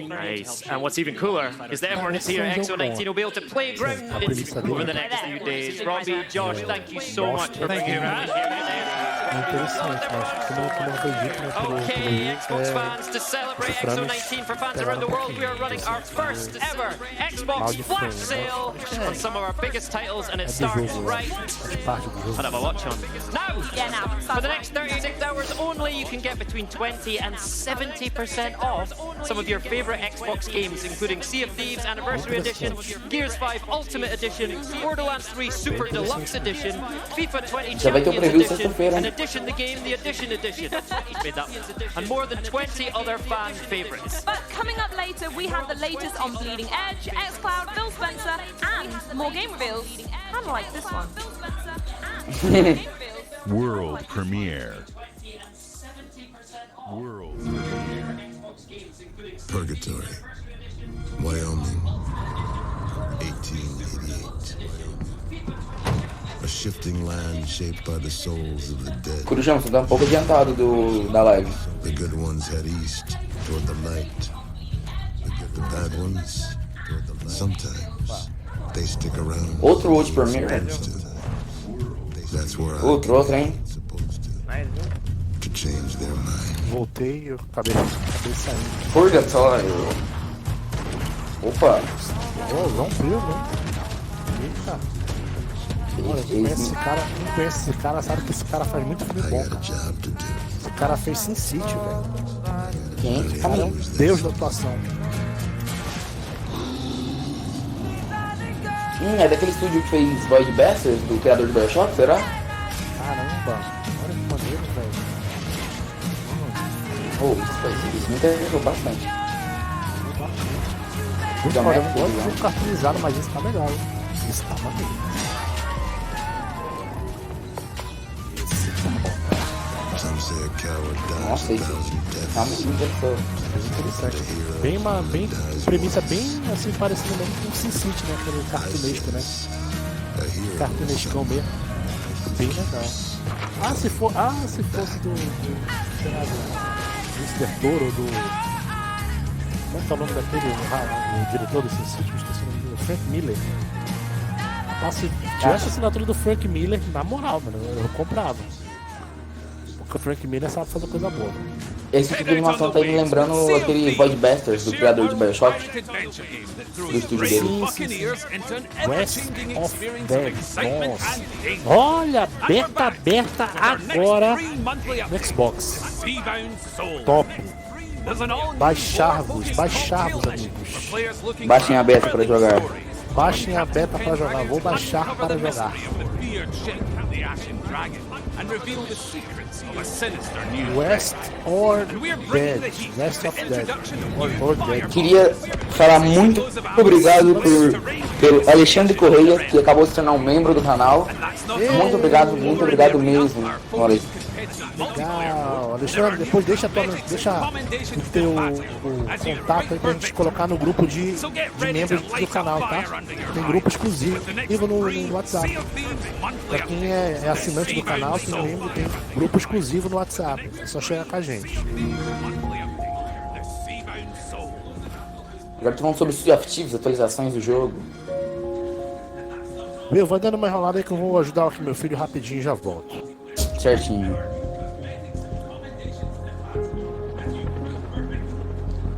Nice. And what's even cooler is that everyone here at x019 will be able to play grounded over the next few days. Robbie, Josh, thank you so much for bringing around here. Okay, Xbox fans, to celebrate x019 for fans around the world, we are running our first ever Xbox flash sale on some of our biggest titles, and it starts right. I'll have a watch on. Now, for the next 36 hours only, you can get between 20 and 70% off some of your favorite Xbox games, including Sea of Thieves Anniversary Edition, Gears 5 Ultimate Edition, Borderlands 3 Super Deluxe Edition, FIFA 20 Champions Edition, and Edition the Game, the Edition, and more than 20 other fan favorites. But coming up later, we have the latest on Bleeding Edge, xCloud, Phil Spencer, and more game reveals. Kind of like this one. World premiere. World Purgatory, Wyoming, 1888. A shifting land shaped by the souls of the dead. Corujão, você tá um pouco adiantado da live. The good ones head east toward the light. The bad ones, sometimes they stick around. Outro World Premiere. That's where outro, hein? To change their mind. Voltei, eu acabei saindo. Purgatório. Opa. Rompeu, né? Eita. Olha, quem conhece esse cara sabe que esse cara faz muito filme bom, cara. Esse cara fez Sin City, velho. Quem? Esse cara é um deus da atuação. É daquele estúdio que fez Void Bastards, do criador de BioShock, será? Caramba, olha que maneiro, velho. Isso me interessou bastante. Eu gosto de cartunizado, mas isso tá legal. Isso tá maneiro. Nossa, isso tá muito interessante. Bem premissa bem assim, parecida mesmo com o Sin City, né? Aquele cartunesco, né? Cartunescão mesmo. Bem legal. Se fosse do Mr. Toro, do... Como é que é o nome daquele, o diretor do Sin City? Esqueci o nome dele, Frank Miller. Se tivesse a assinatura do Frank Miller, na moral, mano, eu comprava. Porque o Frank Miller sabe fazer coisa boa. Esse tipo de animação tá me lembrando aquele Void Bastards, do criador de BioShock, do estúdio dele. West of Dead. Nossa. Olha, beta aberta agora no Xbox. Top. Baixar-vos, amigos. Baixem a beta pra jogar. Baixem a beta para jogar. Vou baixar para jogar. West or Dead. West of Dead. Or Dead. Queria falar muito obrigado pelo Alexandre Correia, que acabou de se tornar um membro do canal. Muito obrigado mesmo. Olha aí. Legal, Alexandre, depois deixa o teu contato aí pra gente colocar no grupo de membros do canal, tá? Tem grupo exclusivo no WhatsApp. Pra quem é assinante do canal, quem é membro, tem grupo exclusivo no WhatsApp. É só chegar com a gente. Agora tô falando sobre Sea of Thieves, atualizações do jogo. Meu, vai dando uma enrolada aí que eu vou ajudar aqui meu filho rapidinho e já volto. Certinho.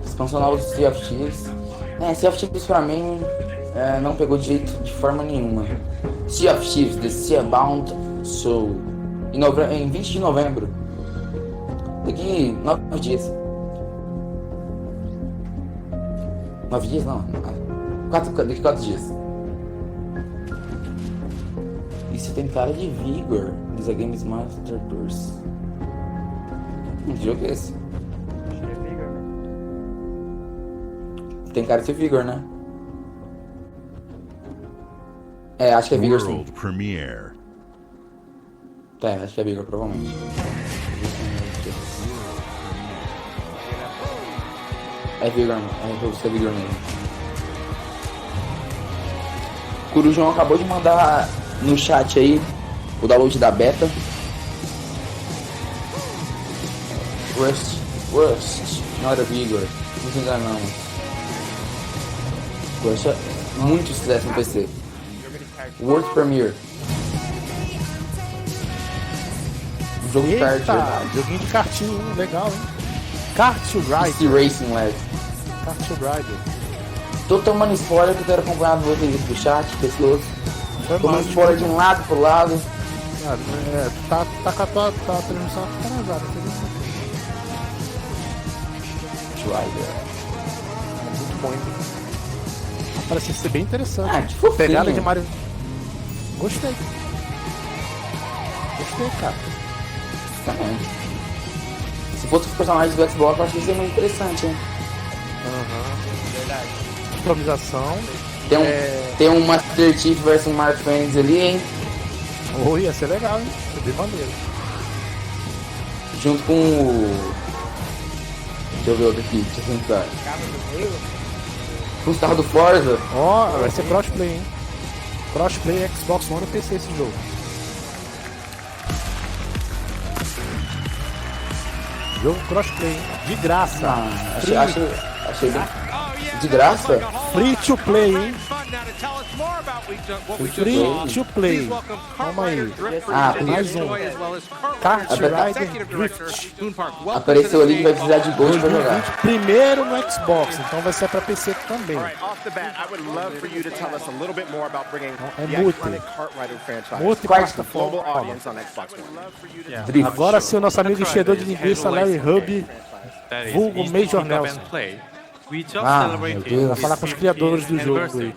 Expansão nova do Sea of Thieves. Sea of Thieves pra mim não pegou de jeito de forma nenhuma. Sea of Thieves, The Seabound Soul. Em 20 de novembro. Daqui 9 dias. 9 dias não. Daqui 4 dias. Isso tem cara de Vigor. The Games Master Tours. Que jogo é esse? Tem cara de ser Vigor, né? Acho que é Vigor sim. Premiere. Acho que é Vigor, provavelmente. É Vigor, é Vigor mesmo. Corujão acabou de mandar no chat aí o download da beta. Rust, não era Vigor, não se enganamos. Rust é muito sucesso no PC. World Premiere. Um jogo de kart, joguinho de kartinho, legal, hein? Kart Rider. Racing, leve. Kart Rider. Tô tomando spoiler que eu quero acompanhar no outro do chat, pessoas. Tomando spoiler de um lado pro lado. Tá com a tua transmissão atrasada. Rider. Muito bom, hein? Parece ser bem interessante. Que pegada de Mario. Gostei, cara. Também. Se fosse os personagens do Xbox, eu acho que ia ser muito interessante, hein? Verdade. Improvisação. Tem um Master Chief vs Mark Fenix ali, hein? Ia ser legal, hein? Ia ser bem maneiro. Junto com o... Deixa eu ver outro aqui, deixa eu pensar. Com os carros do Forza. Vai ser crossplay, hein? Crossplay Xbox One e PC esse jogo. Jogo crossplay, de graça. Achei bem. De graça? Free to play, hein? Free to play. Calma aí. Mais um. Kart Rider Drift. Apareceu ali que vai precisar de gold pra jogar. Primeiro no Xbox, então vai ser pra PC também. Multi-plataforma. Agora sim, o nosso amigo enchedor de linguiça, Larry Hub, vulgo Major Nelson. Vai falar com os criadores do jogo aí.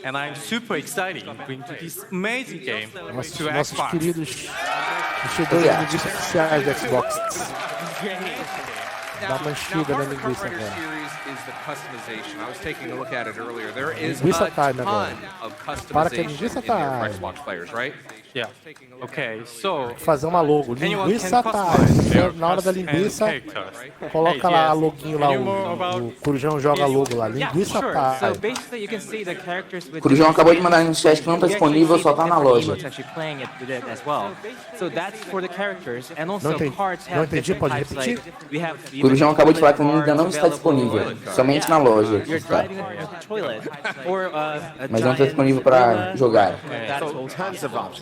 And I'm super excited to bring this amazing game to Nossos Xbox. queridos enchedores de linguiça oficiais do Xbox. Dá uma enchida na linguiça agora. Linguiça time agora. Para que a linguiça tá. Yeah. Okay, so fazer uma logo. Linguiça time. Na hora da linguiça, coloca lá a loguinho lá. O Corujão joga a logo lá. Linguiça time. O Corujão acabou de mandar no chat que não tá disponível, só tá na loja. Não entendi, pode repetir? O Corujão acabou de falar que ainda não está disponível, somente na loja. Está. Mas não está disponível para jogar.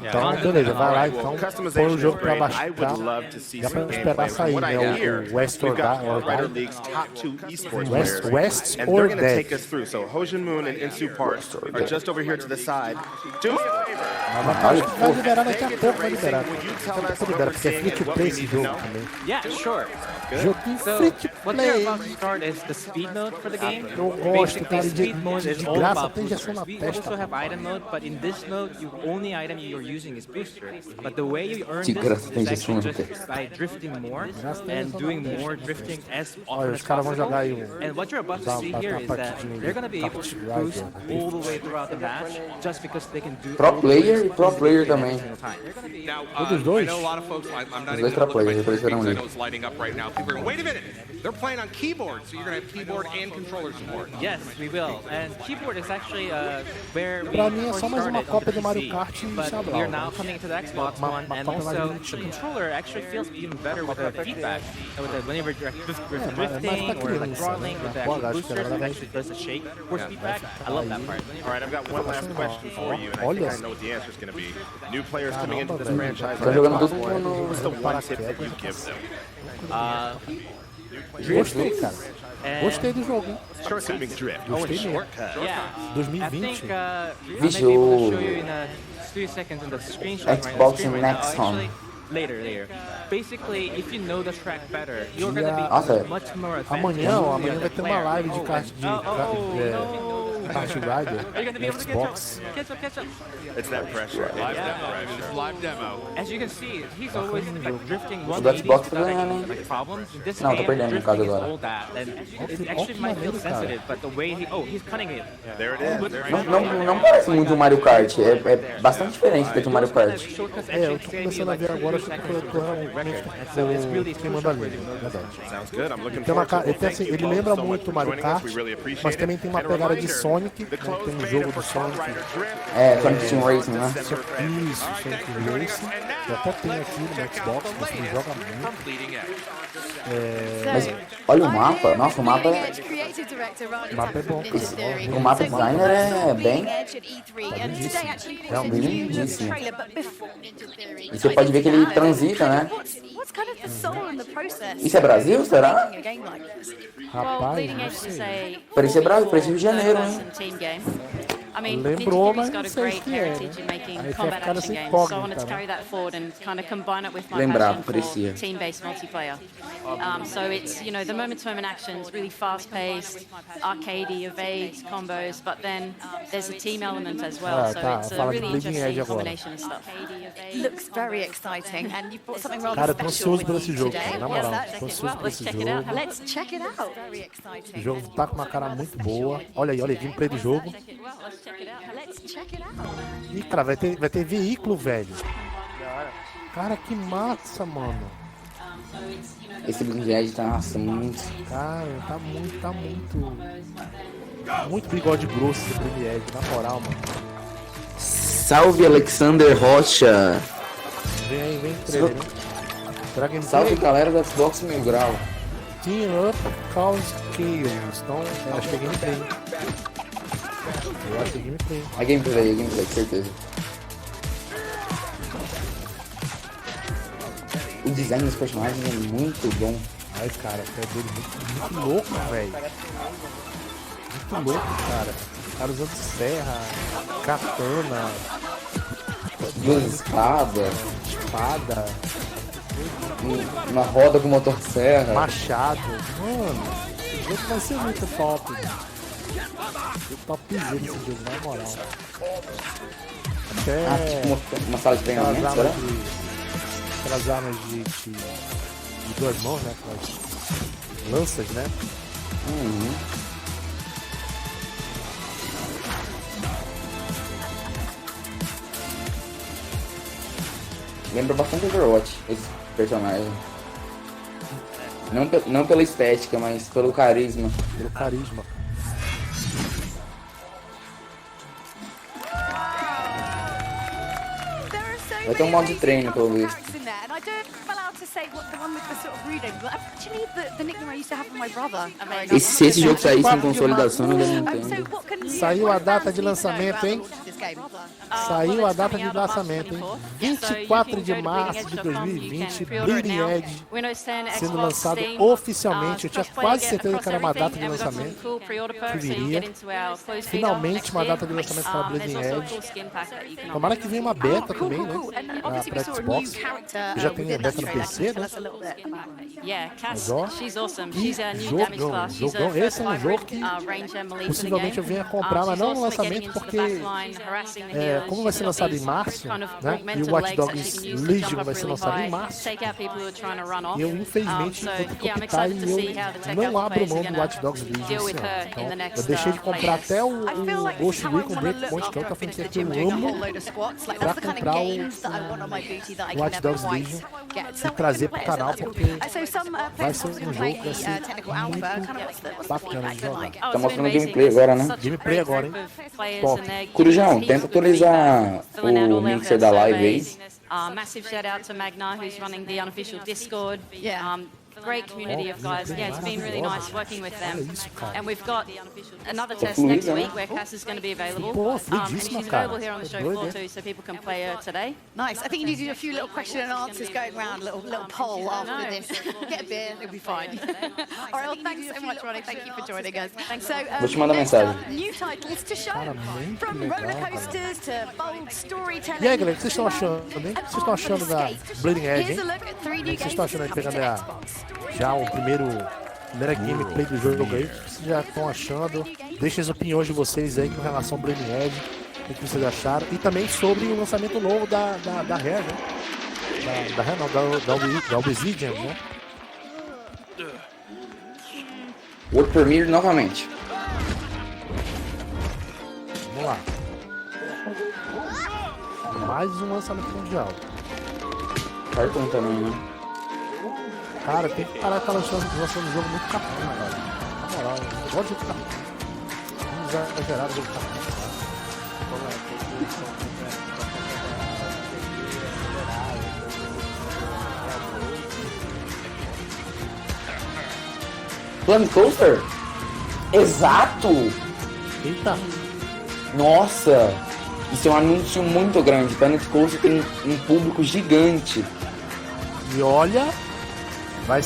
Então, beleza, vai lá então, põe o jogo pra baixar. Dá pra esperar sair, né? O West or West or Dead. Vai liberar daqui a pouco, vai liberar. Porque é free to play esse jogo também. Joguinho free to play. Eu gosto, cara, de graça, tem injeção na testa. De graça tem injeção na testa. Olha, os caras vão jogar aí um Pro player e pro player também. Todos dois? Os dois pro player, apareceram ali. Wait a minute, they're playing on keyboard, so you're going to have keyboard and controller support. Yes, we will. And keyboard is actually where we pra mim é só mais uma cópia do Mario Kart e we are now coming to the Xbox One, and also the controller actually feels even better with the feedback, whenever you're drifting or like throttling with the boosters, it actually does the shake force feedback. I love that part. All right, I've got one last question for you, and I think I know what the answer is going to be. New players coming into this franchise, what's the one tip that you give them? Gostei, cara. Gostei do jogo, hein? Shortcutting drift. Gostei mesmo. 2020. Vixe, o Xbox Next Home. Later. Basically, if you know the track better, you're going to be much more effective. Amanhã vai ter uma live de kart Kart Rider Xbox. It's that pressure. Live demo. As you can see, he's always like drifting one Xbox tá ganhando, hein? Não, tô perdendo no caso agora. It actually might feel sensitive, but the way he's cutting it. There it is. Não parece muito um Mario Kart, é bastante diferente do Mario Kart. Eu tô começando a ver agora quem manda ali, verdade. Sounds good. I'm looking forward to it. Ele lembra muito o Mario Kart, mas também tem uma pegada de som Sonic, né? Tem um jogo do Sonic. Sonic Team Racing, né? Isso, Sonic Racing. Eu até tenho aqui no Xbox, você me joga muito. Mas olha o mapa, nossa, o mapa é... O mapa é bom. O mapa designer é bem... Lindíssimo. E você pode ver que ele transita, né? Isso é Brasil, será? Rapaz, não sei. Parecia Brasil, parecia Rio de Janeiro, hein? Lembrou, mas não sei o que é, né? Aí tinha ficado assim incógnita, Lembrava, parecia. So it's, you know, the moment-to-moment actions, really fast-paced, arcadey, evades, combos, but then there's a team element as well, so it's a really interesting combination of stuff. Looks very exciting, and you've brought something rather cara, eu tô special ansioso por esse jogo, cara, na moral, tô ansioso por esse jogo. Let's check it out. Very exciting. O jogo tá com uma cara muito boa. Olha aí, olha a gameplay do jogo. Ih, cara, vai ter veículo, velho. Cara, que massa, mano. Esse Blind Edge tá, nossa, muito... Cara, tá muito bigode grosso esse Blind Edge, na moral, mano. Salve, Alexander Rocha. Vem aí, vem trailer, Salve, galera do Xbox 1000 Grau. Team Up Cause Chaos. Então, eu acho que é gameplay. Eu acho que é gameplay. É gameplay, certeza. O design dos personagens é muito bom. Ai, cara, é doido, muito louco, velho. Muito louco, cara. O cara usando serra, katana, duas espadas, uma roda com motosserra, machado. Mano, esse jogo vai ser muito top. Eu topzei esse jogo, na moral. Até tipo uma sala de treinamento, será? Aquelas armas de duas mãos, né? Aquelas lanças, né? Lembra bastante Overwatch, esse personagem. Não pela estética, mas pelo carisma. Pelo carisma. Vai ter um modo de treino, pelo visto. Se esse jogo saísse em consolidação, eu não entendo. Saiu a data de lançamento, hein? Saiu a data de lançamento, hein? 24 de março de 2020, Bleeding Edge sendo lançado oficialmente. Eu tinha quase certeza que era uma data de lançamento que viria. Finalmente uma data de lançamento para Bleeding Edge. Tomara que venha uma beta também, né? Para Xbox. Já tem a beta no PC, né? Mas ó, jogão. Esse é um jogo que possivelmente eu venha comprar, mas não no lançamento, porque como vai ser lançado em março, né? E o Watch Dogs Legion vai ser lançado em março, e eu infelizmente vou ter que optar e eu não abro mão do Watch Dogs Legion esse ano. Então eu deixei de comprar até o Ghost Recon Breakpoint, que é outra franquia que eu amo, pra comprar o Watch Dogs Legion e trazer pro canal, porque vai ser um jogo que vai ser muito bacana de jogar. Tá mostrando gameplay agora, né? Gameplay agora, hein? Top. Corujão, tenta atualizar o mixer da live aí. Massive shout out to Magna, who's running the unofficial Discord. Great community of guys. Yeah, it's been really nice working with them. And we've got another test next week where Cass is going to be available. And she's available here on the show floor too, so people can play her today. Nice. I think you need to do a few little question and answers going around, little poll after this. Get a beer, it'll be fine. All right, well, thanks so much, Ronnie. Thank you for joining us. So, vou te mandar mensagem. New titles to show, from roller coasters to bold storytelling. E aí, galera, o que vocês estão achando, hein? O que vocês estão achando da Bleeding Edge, hein? O que vocês estão achando aí, pegando já o primeira gameplay do jogo aí? O que vocês já estão achando? Deixem as opiniões de vocês aí com relação ao Bleeding Edge, o que vocês acharam, e também sobre o lançamento novo da Rare, né? Da Rare não, da Obsidian, né? World Premiere novamente. Vamos lá. Mais um lançamento mundial. Cartão também, né? Cara, tem que parar com a lançando o jogo muito capuna, cara. Na moral, eu gosto de ficar. exagerado. Planet Coaster? Exato! Eita! Nossa! Isso é um anúncio muito grande. Planet Coaster tem um público gigante. E olha, vai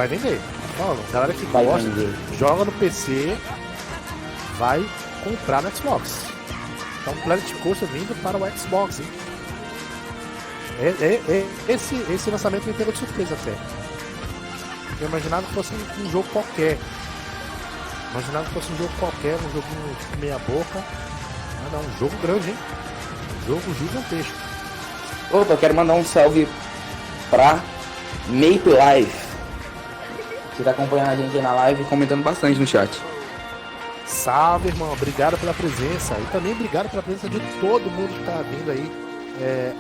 vender. Fala, galera que Vai gosta, vender. joga no PC, vai comprar no Xbox. Então Planet Coaster vindo para o Xbox, hein? Esse lançamento me pegou de surpresa até. Eu imaginava que fosse um jogo qualquer. Um joguinho tipo meia boca. Não, um jogo grande, hein? Um jogo gigantesco. Opa, quero mandar um salve pra Maple Life, que tá acompanhando a gente aí na live e comentando bastante no chat. Salve, irmão. Obrigado pela presença. E também obrigado pela presença de todo mundo que tá vindo aí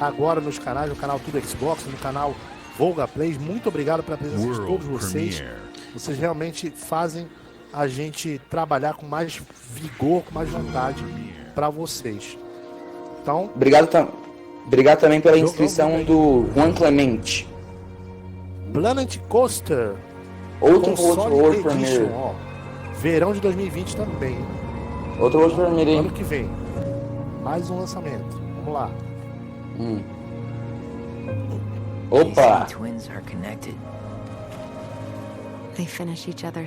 agora nos canais, no canal TudoXbox, no canal Volga Plays. Muito obrigado pela presença de todos vocês. Vocês realmente fazem a gente trabalhar com mais vigor, com mais vontade para vocês. Então, obrigado também pela inscrição do Juan Clemente. Planet Coaster. Outro World Premiere. Verão de 2020 também. Outro World Premiere. Ano que vem. Mais um lançamento. Vamos lá. Opa!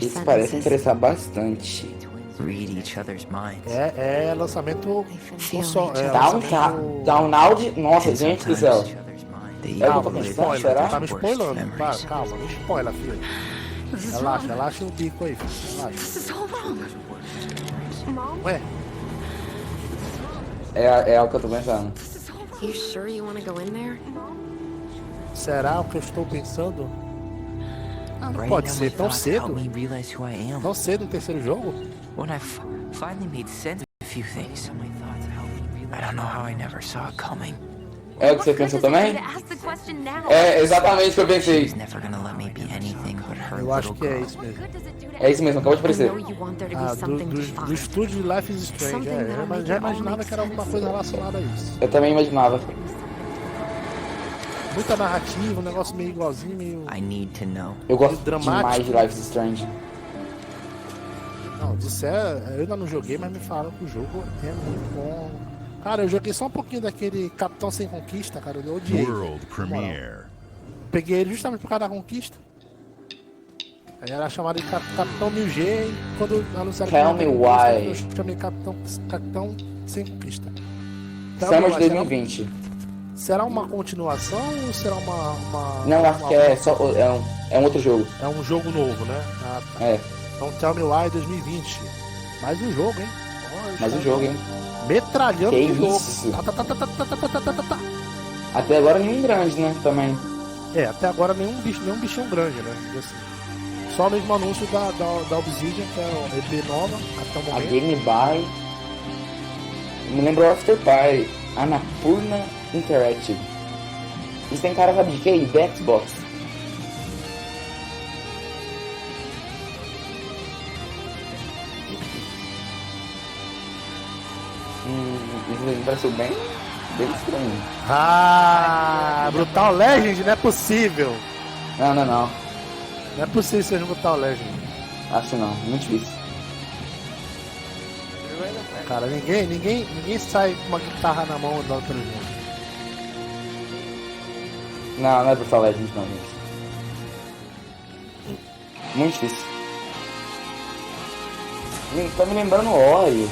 Isso parece interessar bastante. É lançamento Download. Nossa, gente do céu. Tá me spoilando. Calma, não spoiler, filho. Relaxa o bico aí, filho. Ué? É o que eu tô pensando. Será o que eu estou pensando? Não pode ser tão cedo. Tão cedo no terceiro jogo? É o que você pensou também? É exatamente o que eu pensei. Eu acho que é isso mesmo. É isso mesmo, acabou de aparecer. Do estúdio de Life is Strange. Eu já imaginava que era alguma coisa relacionada a isso. Eu também imaginava. Muita narrativa, um negócio meio igualzinho, meio... Eu gosto dramático. Demais de Life is Strange. Não, eu ainda não joguei, mas me falaram que o jogo é muito bom. Cara, eu joguei só um pouquinho daquele Capitão Sem Conquista, cara, eu odiei. World Premiere. Peguei ele justamente por causa da conquista. Aí era chamado de Capitão 1000G e quando anunciaram Tell me why. Eu chamei Capitão Sem Conquista. Summer de 2020. Será uma continuação ou será uma Não, acho que é um outro jogo. É um jogo novo, né? Ah, tá. É. Então Tell Me Why 2020. Mais um jogo, hein? Mais um jogo, hein? Metralhando que de jogo. Isso? Até agora nenhum grande, né? Também. Até agora nenhum bichão grande, né? Assim. Só o mesmo anúncio da Obsidian, que é o EP nova, até o momento. A Game By. Me lembrou After Party. Annapurna Interactive. Isso tem cara, sabe de quê? De Xbox. Isso pareceu bem estranho. Brutal Legend? Não é possível. Não. Não é possível ser Brutal Legend. Acho não, muito difícil. Cara, ninguém sai com uma guitarra na mão andando pelo jogo. Não é Brutal Legend não, gente. Muito difícil. Tá me lembrando Ori.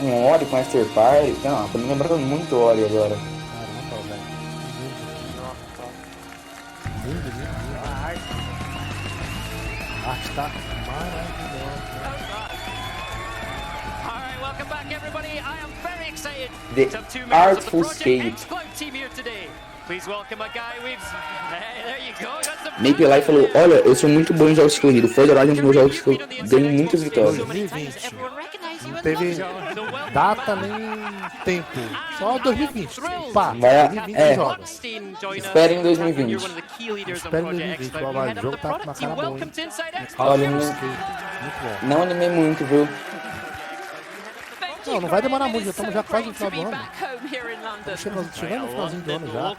Um Ori com After Party. Não, tá me lembrando muito Ori agora. Caramba, velho. A arte tá maravilhosa. Welcome back, everybody. I am very excited The to have 2 members Artful of the Project Skate. Xcloud team here today. Please welcome a guy with... Hey, there you go. That's the... Maple Life falou, olha, eu sou muito bom em jogos de corrida. Forza Horizon é um dos meus jogos que eu ganho muitas vitórias. Não teve data nem tempo. Só 2020. Pá, Vai, 2020 joga. Espere em 2020. Espere em 2020. O jogo tá com uma cara boa, hein? Olha, Muito bom. não animei muito, viu? Não vai demorar muito, já estamos quase no final do ano. Estamos chegando no finalzinho do ano já.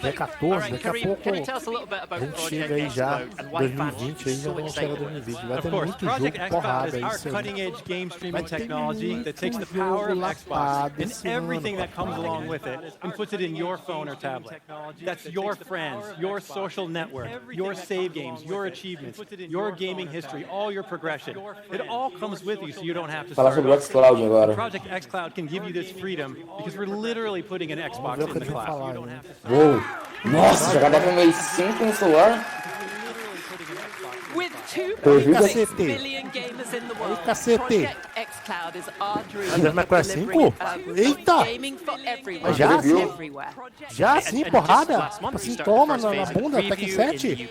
Dia 14, daqui a pouco a gente chega aí já, 2020, aí já vamos chegar em 2020. Vai ter muito jogo porrada aí. Cutting edge game streaming Vai ter technology that takes the power of Xbox and everything that comes along with it and puts it in your phone or tablet. That's your friends, your social network, your save games, your achievements, your gaming history, all your progression. It all comes with you so you don't have to start over. Project xCloud can give you this freedom because we're literally putting an Xbox in the cloud. Uou! Nossa, jogar Devil May 5 no celular? With 2 billion gamers in the world, Project xCloud is our dream. Devil May Cry 5? Eita! Gaming for everyone, Mas já assim? everywhere. Já assim, porrada? Assim, toma na bunda, Tekken 7?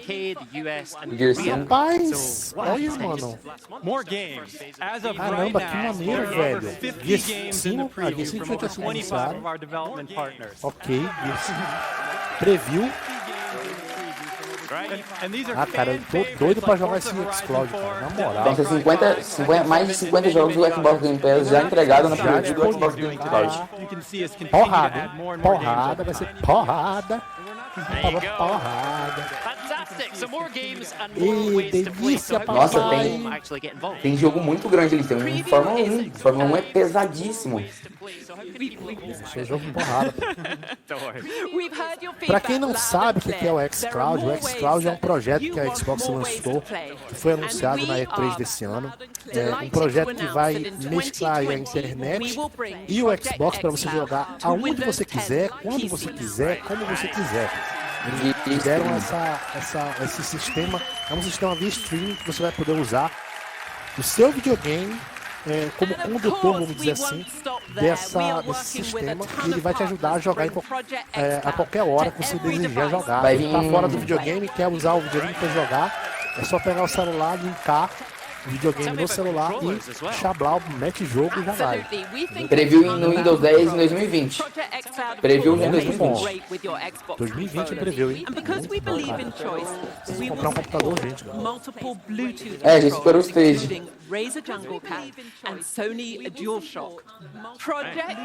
Rapaz, olha, mano. More games. As of Caramba, right que now, maneiro, there are over velho. 50 Gear games in the 5, Gear preview 5 from já over tinha 25 anunciado. of our development partners. Ok, Gear 5. Preview. Ah, cara, eu tô doido pra jogar esse xCloud, cara, na moral. Tem que ser mais de 50 jogos do Xbox Game Pass já entregados na preview do Xbox Game Pass. Porrada, hein? Porrada, vai ser porrada. Porrada. E delícia, papai. Nossa, tem jogo muito grande ali. Tem um Fórmula 1. Fórmula 1 é pesadíssimo. Esse é jogo porrada. Pra quem não sabe o que é o xCloud é um projeto que a Xbox lançou, que foi anunciado na E3 desse ano. É um projeto que vai mesclar a internet e o Xbox para você jogar aonde você quiser, quando você quiser, como você quiser. Eles deram esse sistema, é um sistema via streaming que você vai poder usar o seu videogame como condutor, vamos dizer assim, desse sistema, e ele vai te ajudar a jogar a qualquer hora que você desejar jogar. Vai Você tá fora do videogame, quer usar o videogame para jogar, é só pegar o celular, linkar o videogame no celular e chablau, mete jogo e já vai. Preview no Windows 10 em 2020. Preview no 2020. 2020 preview, hein? Preciso comprar um computador, gente. A gente superou o stage. Razer Jungle Cat and Sony DualShock. Project.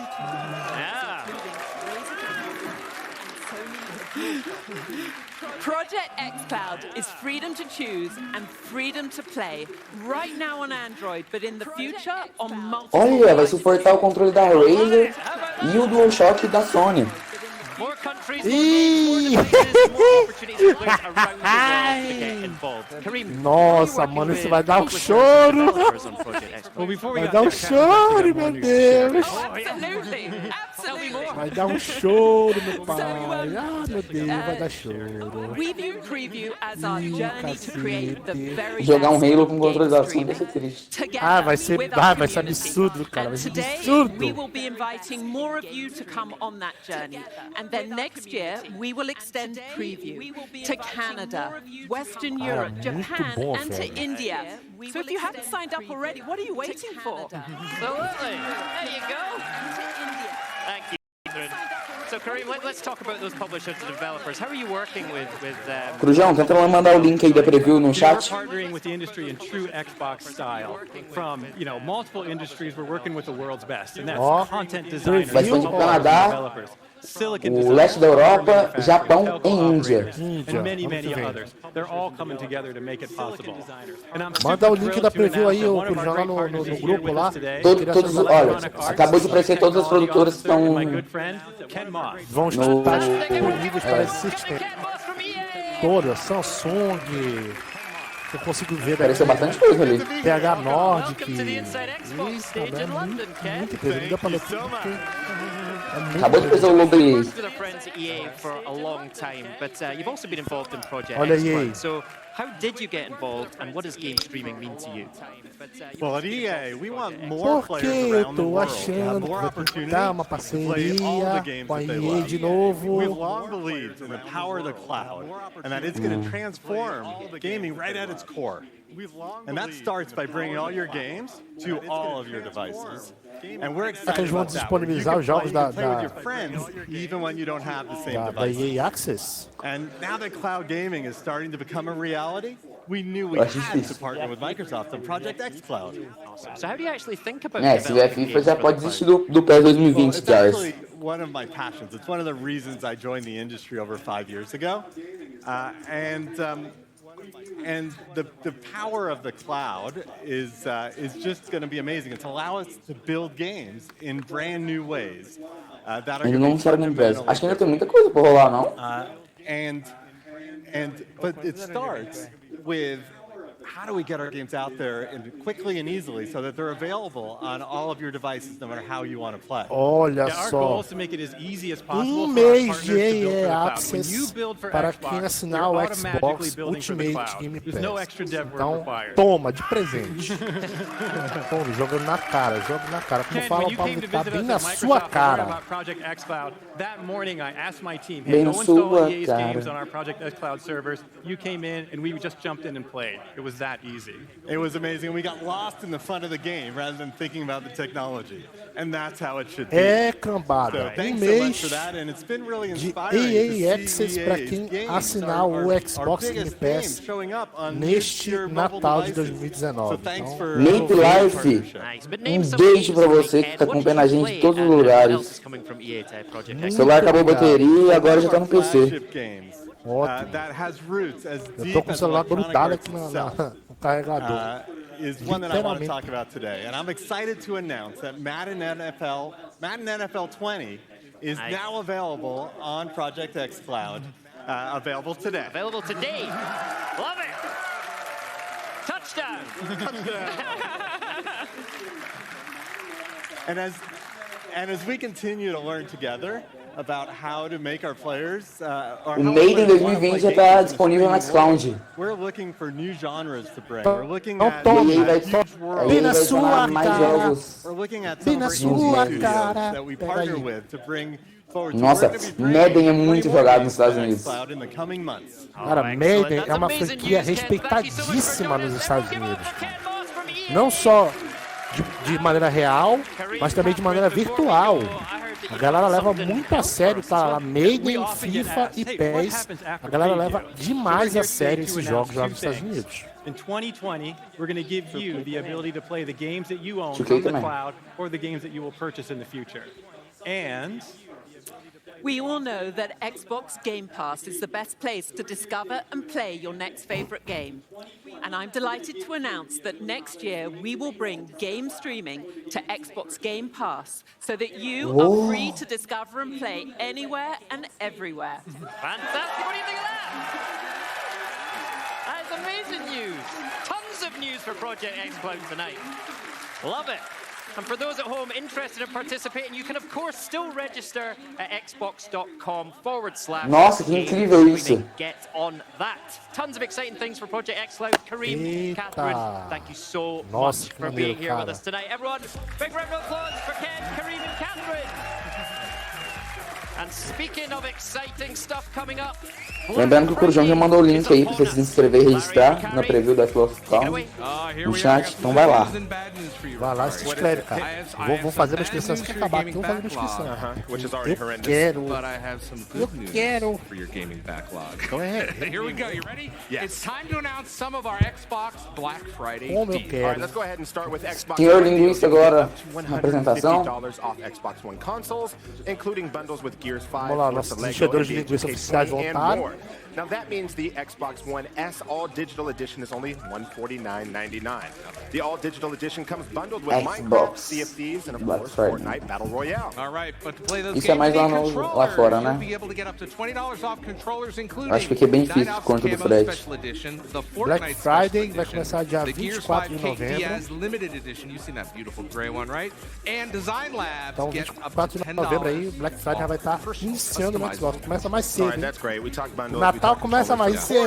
Project xCloud is freedom to choose and freedom to play. Right now on Android, but in the future on multiple. Olha, vai suportar o controle da Razer e o DualShock da Sony. More countries, more games, more devices, more opportunities for players around the world to get involved. Nossa, mano, isso vai dar um choro. Vai dar um choro, meu Deus. Vai dar um choro, meu pai. Ah, meu Deus, vai dar choro. Jogar um Halo com controle da Sony vai ser triste. Ah, vai ser absurdo, cara. Vai ser absurdo. We will be inviting more of you to come on that journey. And then next year, we will extend preview to Canada, Western Europe, Japan, and to India. So if you haven't signed up already, what are you waiting for? Absolutely. There you go. Thank you, Catherine. So Kareem, let's talk about those publishers and developers. How are you working with Crujão, tenta mandar o link aí da preview no chat. We're partnering with the industry in true Xbox style. From, multiple industries, we're working with the world's best, and that's content designers, vai expandir pro Canadá, o leste da Europa, Japão e Índia. And many others. They're all coming together to make it possible. Manda o link da preview aí, o Crujão, lá no grupo lá. Olha, acabou de aparecer todas as produtoras que estão vão estar disponíveis para esse sistema. Todas, Samsung, eu consigo ver daqui. Apareceu bastante coisa ali. TH Nordic. Eita, muito empresa, não dá pra ler tudo porque acabou de fazer o logo aí. Olha aí. How did you get involved, and what does game streaming mean to you? Well, at EA, we want more porque players eu around the tô world, achando que more vai pintar uma parceria com a EA de novo. We've long believed in the power of the cloud, and that it's going to transform gaming right at its core. And that starts by bringing all your games to all of your devices. And we're Será excited que eles vão about that. disponibilizar os jogos You can play with your friends even when you don't have the same da device. EA Access? And now that cloud gaming is starting to become a reality, we knew we had to partner with Microsoft on Project X Cloud. So how do you actually think about Se tiver FIFA já pode desistir do PES 2020, It's Jars. actually one of my passions. It's one of the reasons I joined the industry over 5 years ago. And the power of the cloud is just going to be amazing. It's allow us to build games in brand new ways that are Ainda não lançaram no PES. Acho que ainda tem muita coisa pra rolar, não? But it starts with how do we get our games out there quickly and easily so that they're available on all of your devices, no matter how you want to play. Olha Our goal só, is to make it as easy as possible for our mês partners de to build EA for the cloud. When Access you build for para Xbox, quem assinar you're o automatically Xbox building for the Ultimate cloud. Game There's no Pass. extra dev work Então, required. toma, de presente. Toma, jogando na cara, joga na cara. Como Ken, fala when o you Paulo, came to tá visit bem us na at sua Microsoft to learn cara. about Project X Cloud, that morning I asked my team, Bem hey, na go install sua EA's cara. games on our Project X Cloud servers. You came in and we just jumped in and played. It was that easy. It was amazing. We got lost in the fun of the game rather than thinking about the technology. And that's how it should be. É, cambada, So thanks so mês much for that, and it's been really de inspiring EA to Access see para EA's quem games, assinar o our Xbox Game biggest Pass games showing up on neste your mobile Natal de devices. 2019. So thanks Então, for Nate Life, beijo pra você que tá acompanhando a gente de todos os lugares. O celular acabou a bateria e agora já tá no PC. That has roots as eu deep tô com o as celular Electronic grudado Arts aqui itself. no carregador. Is one that I want to Literalmente. talk about today. And I'm excited to announce that Madden NFL 20 is now available on Project X Cloud. Available today. Available today. Love it. Touchdown. And as we continue to learn together about how to make our players O Maiden 2020 já tá disponível no xCloud. We're looking for new genres to bring. We're looking at Bem na sua cara. We're looking at Bem some na great sua studios cara. that we Pega partner aí. with to bring forward. Nossa, Madden é muito jogado nos Estados Unidos. Cloud in the coming months. Cara, Maiden é uma franquia respeitadíssima nos Estados Unidos. Não só de maneira real, mas também de maneira virtual. A galera leva muito a sério, tá lá, Maiden, FIFA e PES. A galera leva demais a sério esses jogos lá nos Estados Unidos. In 2020, we're going to give you the ability to play the games that you own Two from the também. cloud or the games that you will purchase in the future. And We all know that Xbox Game Pass is the best place to discover and play your next favorite game. And I'm delighted to announce that next year we will bring game streaming to Xbox Game Pass so that you are free to discover and play anywhere and everywhere. Fantastic. What do you think of that? That is amazing news. Tons of news for Project X Cloud tonight. Love it. And for those at home interested in participating, you can of course still register at xbox.com/. Nossa, que incrível isso. Get on that. Tons of exciting things for Project X Cloud. Kareem, Catherine, thank you so much for being here with us tonight. Everyone, big round of applause for Ken, Kareem, and Catherine. And speaking of exciting stuff coming up. Lembrando que o Corujão já mandou o link aí pra você se inscrever e registrar na preview da Xbox Cloud no chat, então vai lá. Vai lá e se inscreve, cara. Vou fazer uma inscrição assim que acabar, porque eu vou fazer uma inscrição. Eu quero. Go ahead. Here we go. You ready? Yes. It's time to announce some of our Xbox Black Friday Como eu deals. quero. All right, let's go ahead and start with Xbox. Senhor Linguista agora na apresentação. $150 off Xbox One consoles, including bundles with Gears 5, Vamos lá, nossos enchedores de linguiça oficiais voltaram. Now that means the Xbox One S All Digital Edition is only $149.99. The All Digital Edition comes bundled with Minecraft, Sea of Thieves, and of course Fortnite Battle Royale. All right, but to play those Isso é mais lá, games no, lá fora, né? you'll be able to get up to $20 off controllers, including Acho que aqui é bem difícil por conta do frete. Special Edition, the Black Fortnite Friday Special vai começar dia the Gears 24 de 5 novembro. Diaz Limited Edition. You've seen that beautiful gray one, right? And Design Labs Então, get up 24 to de novembro aí, $10 Black Friday já vai estar tá iniciando no Xbox. Começa mais cedo. Alright, that's great. We talked about O Natal começa mais cedo.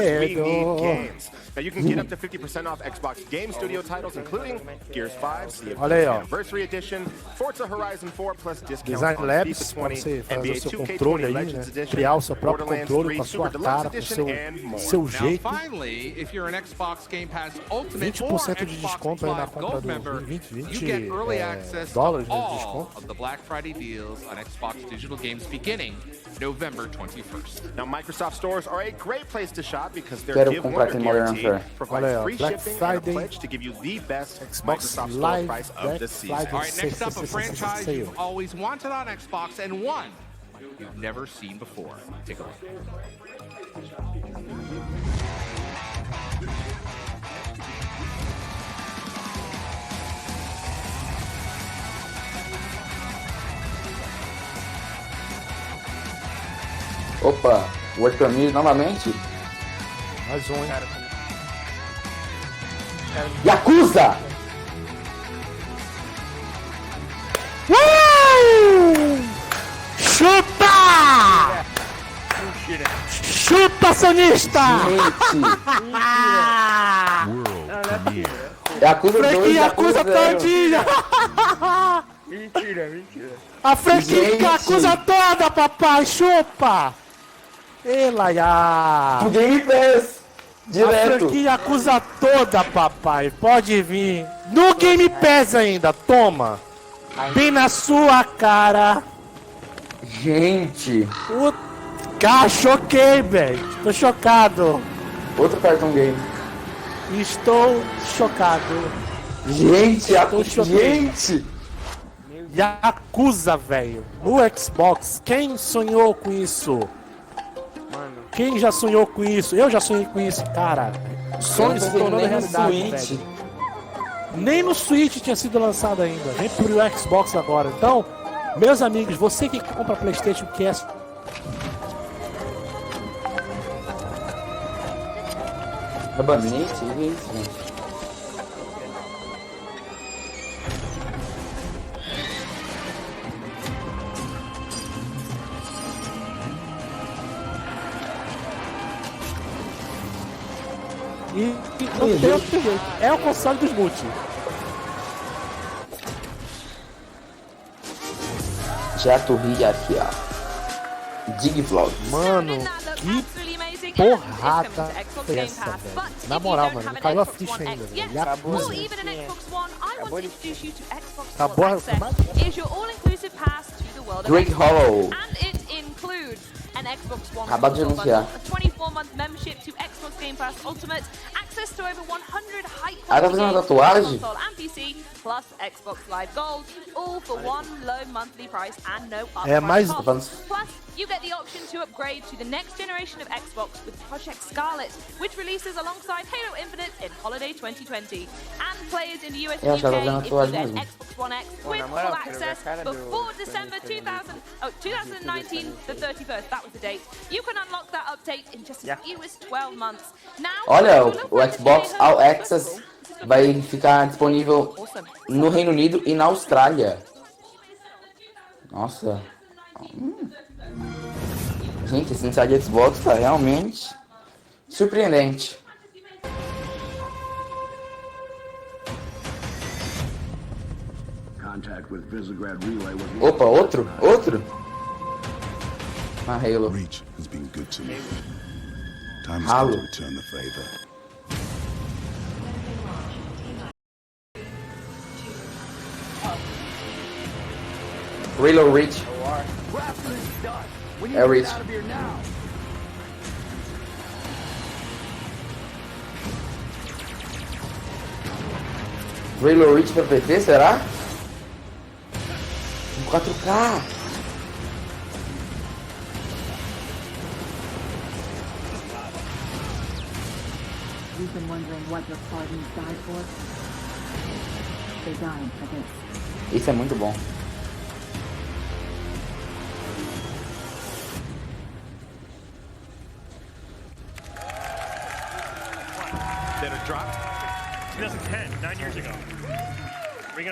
Now you can get up to 50% off Xbox Game Studio titles, including Gears 5, Sea of Olha aí, Thieves ó. Anniversary Edition, Forza Horizon 4 plus discounts Design on Labs, FIFA pra 20, você fazer NBA o seu 2K20 controle aí, né? Legends Edition, Criar o seu próprio Borderlands controle 3 com a sua Super Deluxe cara, com o Edition, seu, and more. seu Now, jeito. finally, if you're an Xbox Game Pass Ultimate or 20% de Xbox desconto aí na Live compra Gold do member, 20 you get early access to dólares de all desconto. of the Black Friday deals on Xbox digital games beginning November 21st. Now, Microsoft stores are a great place to shop because their Quero Give comprar Wonder aquele Modern guarantee Warfare. provides Olha aí, ó, free Black shipping and a Friday, pledge to give you the best Xbox Microsoft store Live, price of Black the season. Friday. All right, next up, a franchise Sale. you've always wanted on Xbox and one you've never seen before. Take a look. Opa, World Premiere novamente? Mais um, hein? Yakuza! Chupa! Chupa, sonista! Yakuza 2, Franquia Yakuza Yakuza todinha! Mentira, mentira. A franquia Yakuza toda, papai! Chupa! Elaiá! O Game Pass! A Direto! franquia Yakuza toda, papai! Pode vir! No Game Pass ainda, toma! Bem na sua cara! Gente! Cara, choquei, velho! Tô chocado! Outro cartão game. Estou chocado! Gente, gente! Yakuza, velho! No Xbox, quem sonhou com isso? Quem já sonhou com isso? Eu já sonhei com isso, cara. Sonho se tornando realidade, velho. Nem no Switch tinha sido lançado ainda. Vem pro Xbox agora. Então, meus amigos, você que compra PlayStation, que é... Rabanete? O que é isso, gente? E não tem outro jeito. É o console dos multi. Já torri aqui, ó. Digvlog. Mano, que porrada foi essa, velho. Na moral, mano, não caiu a ficha ainda, velho. Yakuza. Acabou a... Drake Hollow. An Xbox One Acabado de anunciar. a 24-month membership to Xbox Game Pass Ultimate, access to over 100 high-quality Ah, tá fazendo uma tatuagem? console and PC, plus Xbox Live Gold, all for one low monthly price and no upfront mais... cost. Plus, you get the option to upgrade to the next generation of Xbox with Project Scarlet, which releases alongside Halo Infinite in holiday 2020. And players in the US and UK, if you get Xbox One X with full access before December 2019, the 31st, that was the date. You can unlock that update in just as few as 12 months. Now, Olha, o Xbox All Access vai ficar disponível no Reino Unido e na Austrália. Nossa. Gente, esse inside Xbox tá realmente surpreendente. Opa, outro? Ah, Halo. Reach has been good to me. Time has Halo. come to return the favor. Halo Reach. É Reach. Halo Reach pra PC, será? Em 4K. You've been wondering what your Spartans died for? They're dying for this. Isso é muito bom. That are dropped? 2010, 9 years ago. All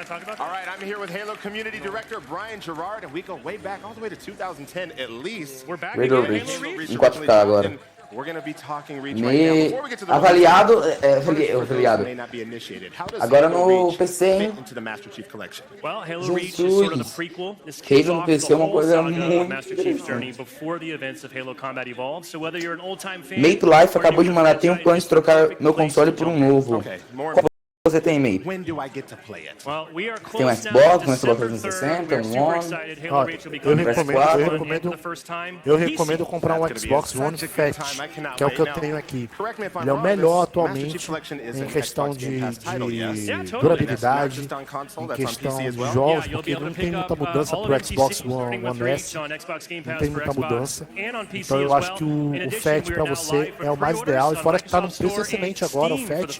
right, I'm here with Halo Community Director Brian Gerard, and we go way back, all the way to 2010 at least. We're back Halo Reach em 4K agora. Avaliado. Agora no PC, hein? Jesus. Halo no PC é uma coisa muito interessante. Mape Life acabou de mandar, tem um plano de trocar meu console por um novo. Qual você tem, Mape? Tem um Xbox, um Xbox 360, um One. Eu recomendo comprar um Xbox One Fat, que é o que eu tenho aqui. Ele é o melhor atualmente em questão de durabilidade, em questão de jogos, porque não tem muita mudança pro Xbox One S, não tem muita mudança. Então eu acho que o Fat para você é o mais ideal, e fora que tá num preço excelente agora o Fat,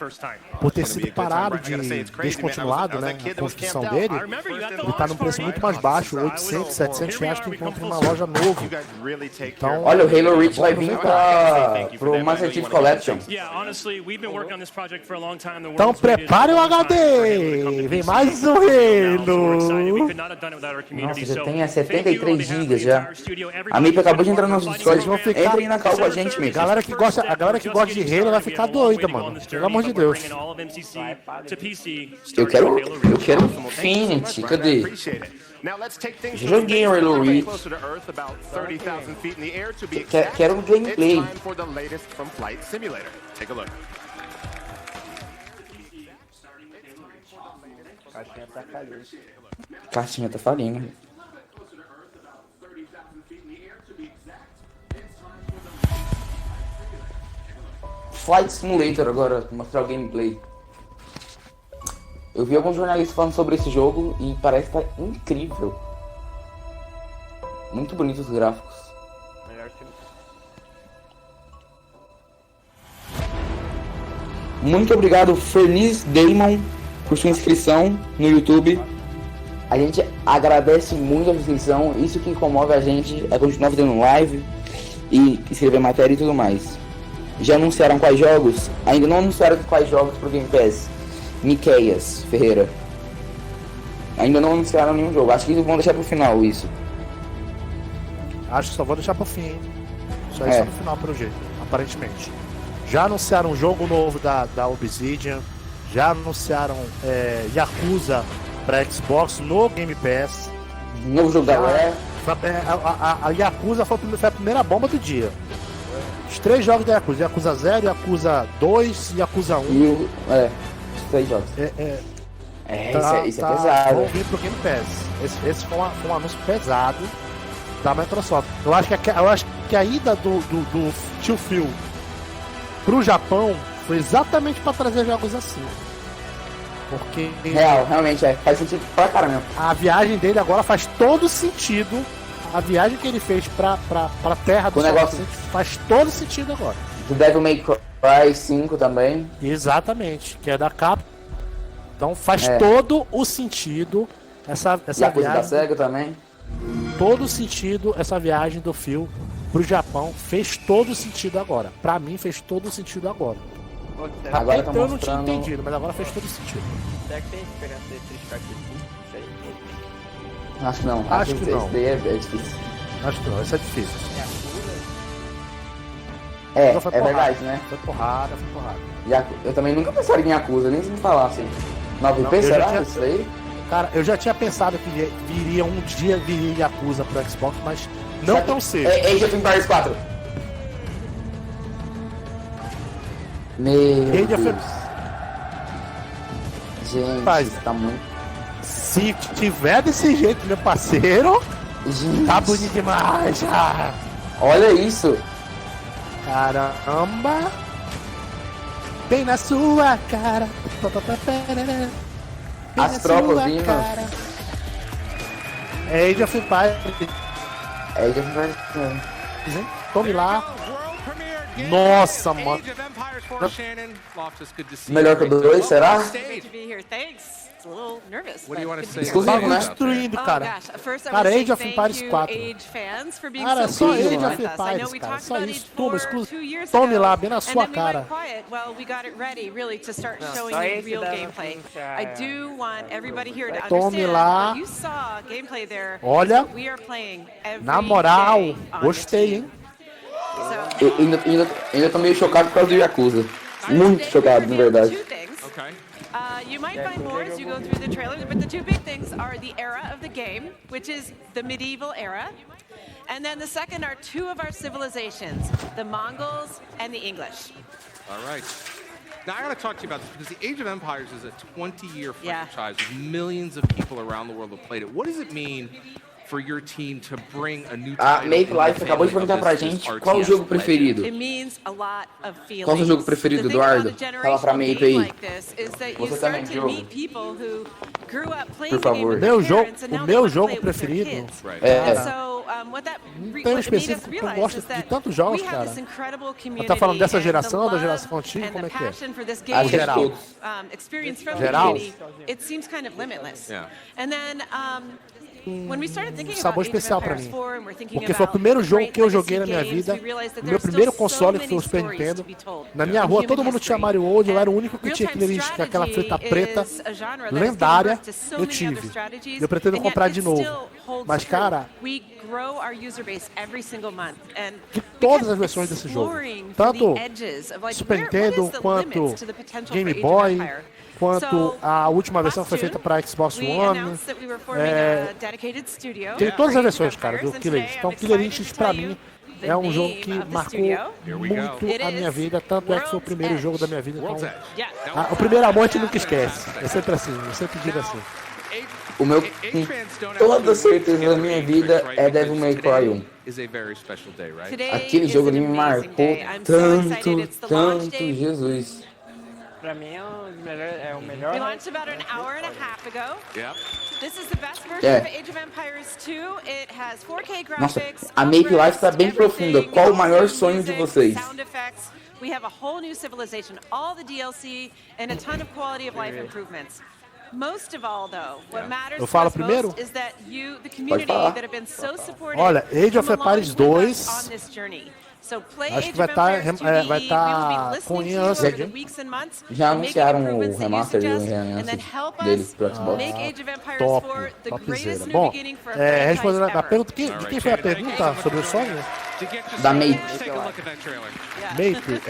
por ter sido parado de descontinuado, né, a construção dele, ele tá num preço muito mais baixo, 800, 700 reais que encontra em uma loja nova. Então, olha, o Halo Reach vai vir pro Master Chief Collection. Então prepare o HD! Vem mais um Halo! Nossa, já tem 73 GB já. A Mip acabou de entrar no Discord, entra aí na call com a gente, Mip. A galera que gosta de Halo vai ficar doida, mano. Pelo amor de Deus. Eu quero Infinity, cadê? Joguei o Halo Reach. Quero um gameplay. Caixinha tá falindo. Flight Simulator agora, mostrar o gameplay. Eu vi alguns jornalistas falando sobre esse jogo e parece estar incrível. Muito bonitos os gráficos. Muito obrigado, Ferniz Damon, por sua inscrição no YouTube. A gente agradece muito a sua inscrição. Isso que incomove a gente é continuar fazendo live e escrever matéria e tudo mais. Já anunciaram quais jogos? Ainda não anunciaram quais jogos pro Game Pass. Miqueias Ferreira. Ainda não anunciaram nenhum jogo. Acho que eles vão deixar pro final isso. Acho que só vou deixar pro fim, hein? Só isso no final pro jeito, aparentemente. Já anunciaram um jogo novo da Obsidian. Já anunciaram Yakuza pra Xbox no Game Pass. Novo jogo da Rare. A Yakuza foi a primeira bomba do dia. Os 3 jogos da Yakuza. Yakuza 0, Yakuza 2 e Yakuza 1. Os 3 jogos. Isso é pesado. Vão vir pro Game Pass. Esse foi um anúncio pesado da Microsoft. Eu acho que a ida do Tio Phil pro Japão foi exatamente para trazer jogos assim. Porque... Realmente faz sentido pra caramba. A viagem dele agora faz todo sentido. A viagem que ele fez pra terra do negócio faz todo sentido agora. Do Devil May Cry 5 também. Exatamente, que é da Capcom. Então faz todo o sentido essa viagem. Da SEGA também. Todo o sentido essa viagem do Phil pro Japão fez todo sentido agora. Pra mim fez todo sentido agora. Agora então eu não tinha entendido, mas agora fez todo sentido. Será que tem esperança de Street Fighter? Acho que não. Acho que não. Esse daí é difícil. Acho que não, isso é difícil. É verdade, né? Foi porrada. Eu também nunca pensaria em Yakuza, nem se me falassem. 9P, será isso aí? Cara, eu já tinha pensado que viria um dia Yakuza pro Xbox, mas não tão cedo. Age of Empires 4. Meu Deus. Gente, tá muito... Se tiver desse jeito, meu parceiro, tá bonito demais já. Olha isso. Caramba. Bem na sua cara. As tropas vindo. Age of Empires. Age of Empires. Tome lá. Nossa, mano. Melhor que o 2, será? a little nervous. What do you want to say? Tá destruindo, cara. Cara, Age of Empires 4. Cara, só Age of Empires, cara. Só isso. Toma, tome lá, bem na sua cara. Well, we got it ready, really, to start showing you real gameplay. I do want everybody here to Tome understand lá. you saw gameplay there. Olha, We are playing every na moral, gostei, hein? Eu ainda tô meio chocado por causa do Yakuza. Muito chocado, na verdade. Okay. You might find more as you go through the trailers, but the two big things are the era of the game, which is the medieval era, and then the second are two of our civilizations, the Mongols and the English. All right. Now I got to talk to you about this because the Age of Empires is a 20-year franchise with millions of people around the world who played it. What does it mean for your team to bring a new A Make Life acabou de perguntar pra gente qual o jogo preferido. Qual o seu jogo preferido, Eduardo? Fala pra Make aí. Você também, jogo. Por favor. O meu jogo preferido não tem um específico que eu gosto de tantos jogos, cara. Você tá falando dessa geração ou da geração antiga? Como é que é? Acho que é geral. Geral? Sabor especial pra mim, porque foi o primeiro jogo que eu joguei na minha vida, o meu primeiro console que foi o Super Nintendo. Na minha rua todo mundo tinha Mario World, eu era o único que tinha aquela fita preta lendária, eu tive. Eu pretendo comprar de novo, mas cara, de todas as versões desse jogo, tanto Super Nintendo quanto Game Boy, quanto a última versão que foi feita para Xbox One. Tem todas as versões, cara, do Killer Instinct. Então, Killer Instinct, pra mim, é um jogo que marcou muito a minha vida. Tanto é que foi o primeiro jogo da minha vida. Então, o primeiro amor a gente nunca esquece. É sempre assim, eu sempre digo assim. O meu, com toda certeza da minha vida, é Devil May Cry 1. Aquele jogo ali me marcou tanto, Jesus. Pra mim é o melhor. We launched about an hour and a half ago. Yep. This is the best version of Age of Empires 2. It has 4K graphics. Nossa, a Make Life tá bem profunda. Qual o maior sonho de vocês? We have a whole new civilization, all the DLC, and a ton of quality of life improvements. Most of all, though, what matters most is that you, the community that have been so supportive, olha, Age of Empires 2. Acho que vai estar com enhanced. Já anunciaram o remaster e o enhanced deles pro Xbox. Topzera. Bom, respondendo a pergunta, de quem foi a pergunta sobre o sonho? Da Make. Make,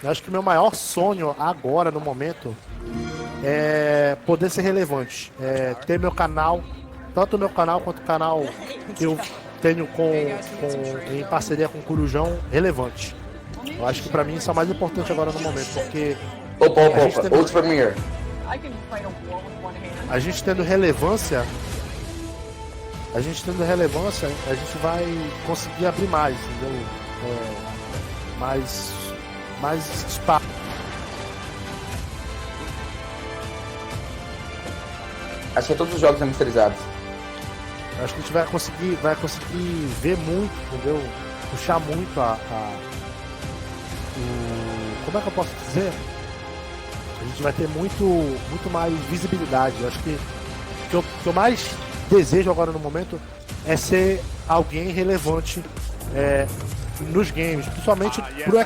acho que o meu maior sonho agora, no momento, é poder ser relevante. Ter meu canal, tanto o meu canal quanto o canal que eu tenho em parceria com o Corujão, relevante. Eu acho que pra mim isso é o mais importante agora no momento, porque a gente tendo relevância, a gente vai conseguir abrir mais, entendeu? Mais espaço. Acho que é todos os jogos remasterizados. Acho que a gente vai conseguir ver muito, entendeu? Puxar muito como é que eu posso dizer? A gente vai ter muito mais visibilidade. Eu acho que o que eu mais desejo agora no momento é ser alguém relevante nos games, principalmente pro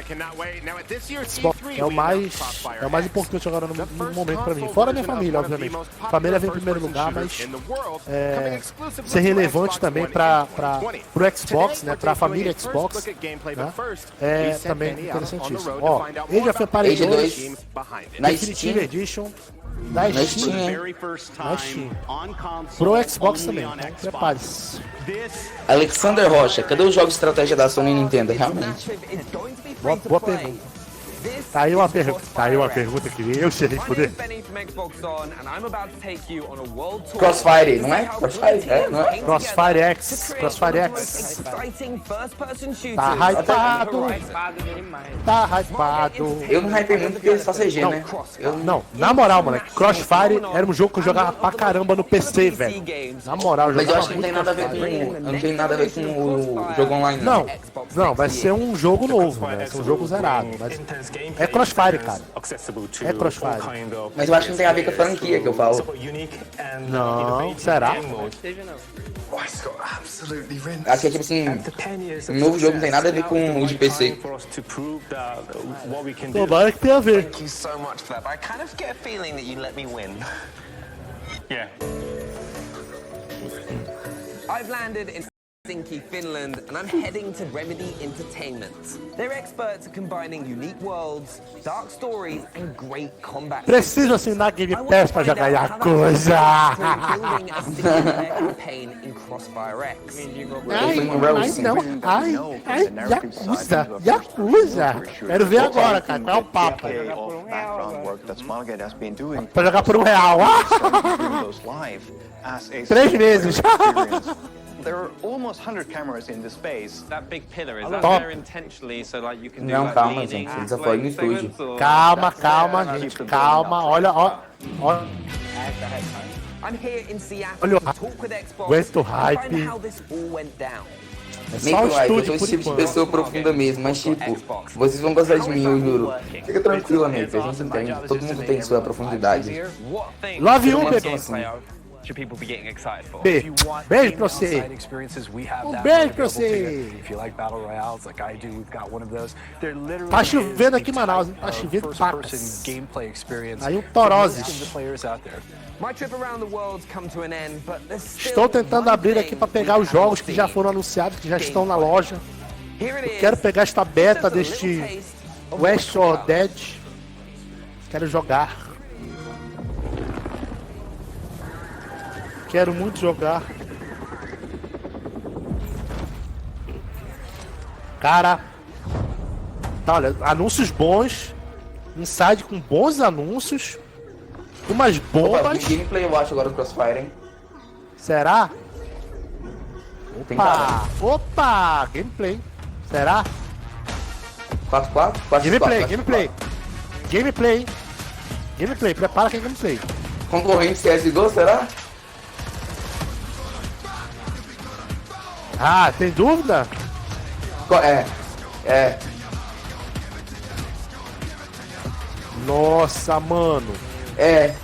Xbox. É o mais importante agora no momento pra mim. Fora a minha família, obviamente. A família vem em primeiro lugar, mas ser relevante também pro Xbox, né? Pra família Xbox, né? É também interessantíssimo. Ó, Age of Empires 2 Definitive Edition da Steam, pro Xbox também, então prepare-se. Alexander Rocha, cadê os jogos de estratégia da Sony e Nintendo? Realmente. Boa pergunta. Tá aí uma pergunta que eu sei responder. Crossfire, não é? Crossfire, não é? Crossfire X. Tá hypado. Eu não hypei muito porque é só CG, né? Não, na moral, moleque, Crossfire era um jogo que eu jogava pra caramba no PC, velho. Na moral, mas eu acho que não tem nada a ver com o jogo online, não, vai ser um jogo novo, né? Vai ser um jogo zerado. Mas É Crossfire, cara. É Crossfire. Mas eu acho que não tem a ver com a franquia que eu falo. Não, será? Acho que é tipo assim, um novo jogo não tem nada a ver com o de PC. Tomara que tenha a ver. I've landed in Helsinki, Finland, and I'm heading to Remedy Entertainment. They're experts at combining unique worlds, dark stories, and great combat. Preciso assinar Game Pass pra jogar Yakuza. Ai, Yakuza. Quero ver agora, cara. Qual é o papo? Pra jogar por R$1. 3 meses. There are almost 100 cameras in this space. That big pillar is that Top. there intentionally so like you can do Não, calma, gente. Eles já foram no estúdio. Calma, gente. Calma. Olha. I'm here in Seattle Olha o to talk with Xbox aguento o and hype. find out how this all went down. É Meio só o que like, eu estúdio sou por esse tipo de enquanto. pessoa profunda mesmo, mas tipo, vocês vão gostar de mim, eu juro. Fica tranquilo, amigo, a gente entende. Todo mundo tem sua profundidade. Love you, bebê. should people be getting excited for? Beijo pra você. Beijo pra você. Tá chovendo aqui em Manaus, hein? Tá chovendo pacas. Aí um torozes. Estou tentando abrir aqui pra pegar os jogos que já foram anunciados, que já estão na loja. Eu quero pegar esta beta deste West or Dead. Quero jogar. Quero muito jogar. Cara, tá, olha, anúncios bons. Inside com bons anúncios. Umas bombas. Opa, tem gameplay eu acho agora do Crossfire, hein? Será? Tem cara. Opa! Gameplay. Será? 4x4? Gameplay, prepara que é gameplay. Concorrente CSGO, será? Ah, tem dúvida? É. Nossa, mano. É.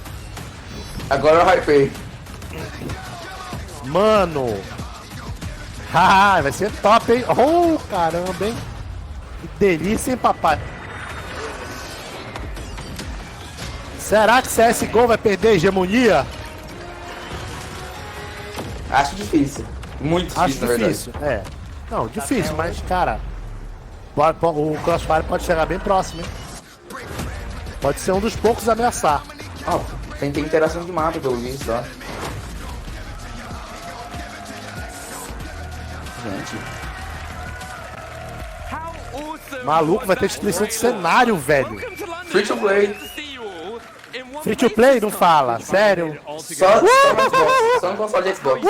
Agora eu hypei. Mano. Vai ser top, hein? Oh, caramba, hein? Que delícia, hein, papai? Será que CSGO vai perder a hegemonia? Acho difícil. Muito difícil, Acho difícil, é. Não, difícil, mas, cara, o Crossfire pode chegar bem próximo, hein? Pode ser um dos poucos a ameaçar. Tem interação de mapa, pelo visto, ó. Gente. Maluco, vai ter destruição de cenário, velho. Free to play. Free to play? Não fala, sério. Só no console de Xbox.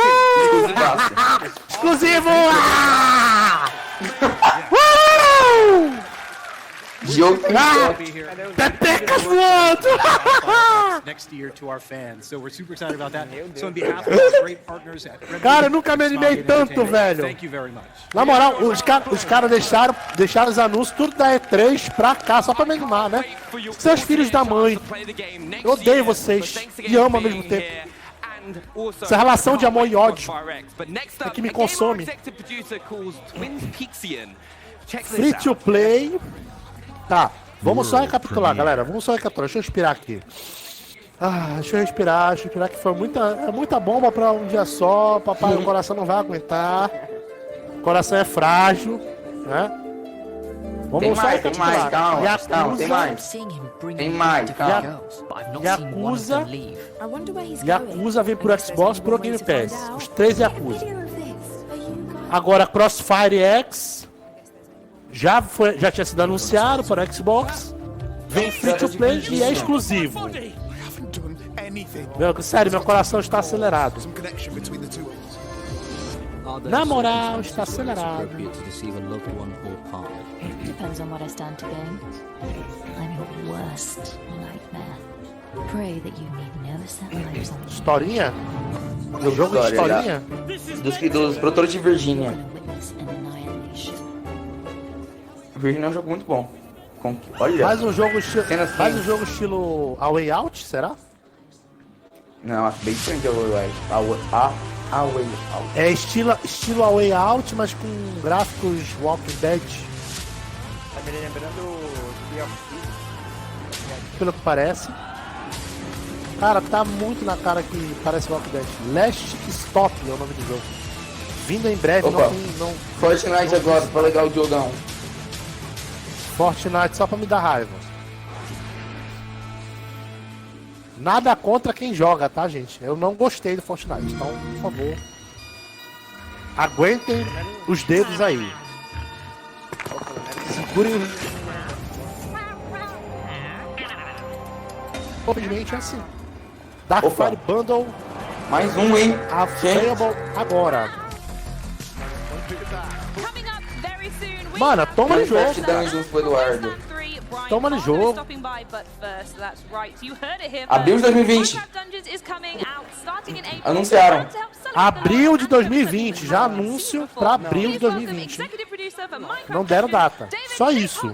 Exclusivo! Jogo Pepecas voando! Next year to our fans. So we're super excited about that. So on behalf of our great partners at Cara, eu nunca me animei tanto, velho. Thank you very much. Na moral, os caras deixaram os anúncios tudo da E3 pra cá, só pra me animar, né? Seus filhos da mãe. Eu odeio vocês e amo ao mesmo tempo. Essa relação de amor e ódio é que me consome. Free to play. Tá, vamos só recapitular, galera. Vamos só recapitular. Deixa eu respirar aqui. Deixa eu respirar que foi muita bomba pra um dia só. Papai, o coração não vai aguentar. O coração é frágil, né? Vamos só recapitular. Calma, tem mais, calma. Yakuza vem pro Xbox, pro Game Pass. Os 3 Yakuza. Agora Crossfire X já tinha sido anunciado para Xbox. Vem free to play e é exclusivo. Sério, meu coração está acelerado. Na moral, está acelerado. Depends on what I stand to gain. I'm your worst nightmare. Pray that you need no settlers on the Historinha? O jogo de historinha? Dos produtores de Virginia. Virginia é um jogo muito bom. Olha. Mais um jogo estilo A Way Out, será? Não, acho bem diferente A Way Out. É estilo A Way Out, mas com gráficos Walking Dead. Tá me lembrando do Pelo que parece. Cara, tá muito na cara que parece Walking Dead. Last Stop é o nome do jogo. Vindo em breve, não. Fortnite agora, pra legal o jogão. Fortnite só pra me dar raiva. Nada contra quem joga, tá, gente? Eu não gostei do Fortnite, então, por favor, aguentem os dedos aí. Segurem os... Obviamente é assim. Dark Fire Bundle. Mais um, hein? Available agora. Mano, toma no jogo. Toma no jogo. Abril de 2020. Anunciaram. Abril de 2020. Já anúncio pra abril de 2020. Não deram data. Só isso.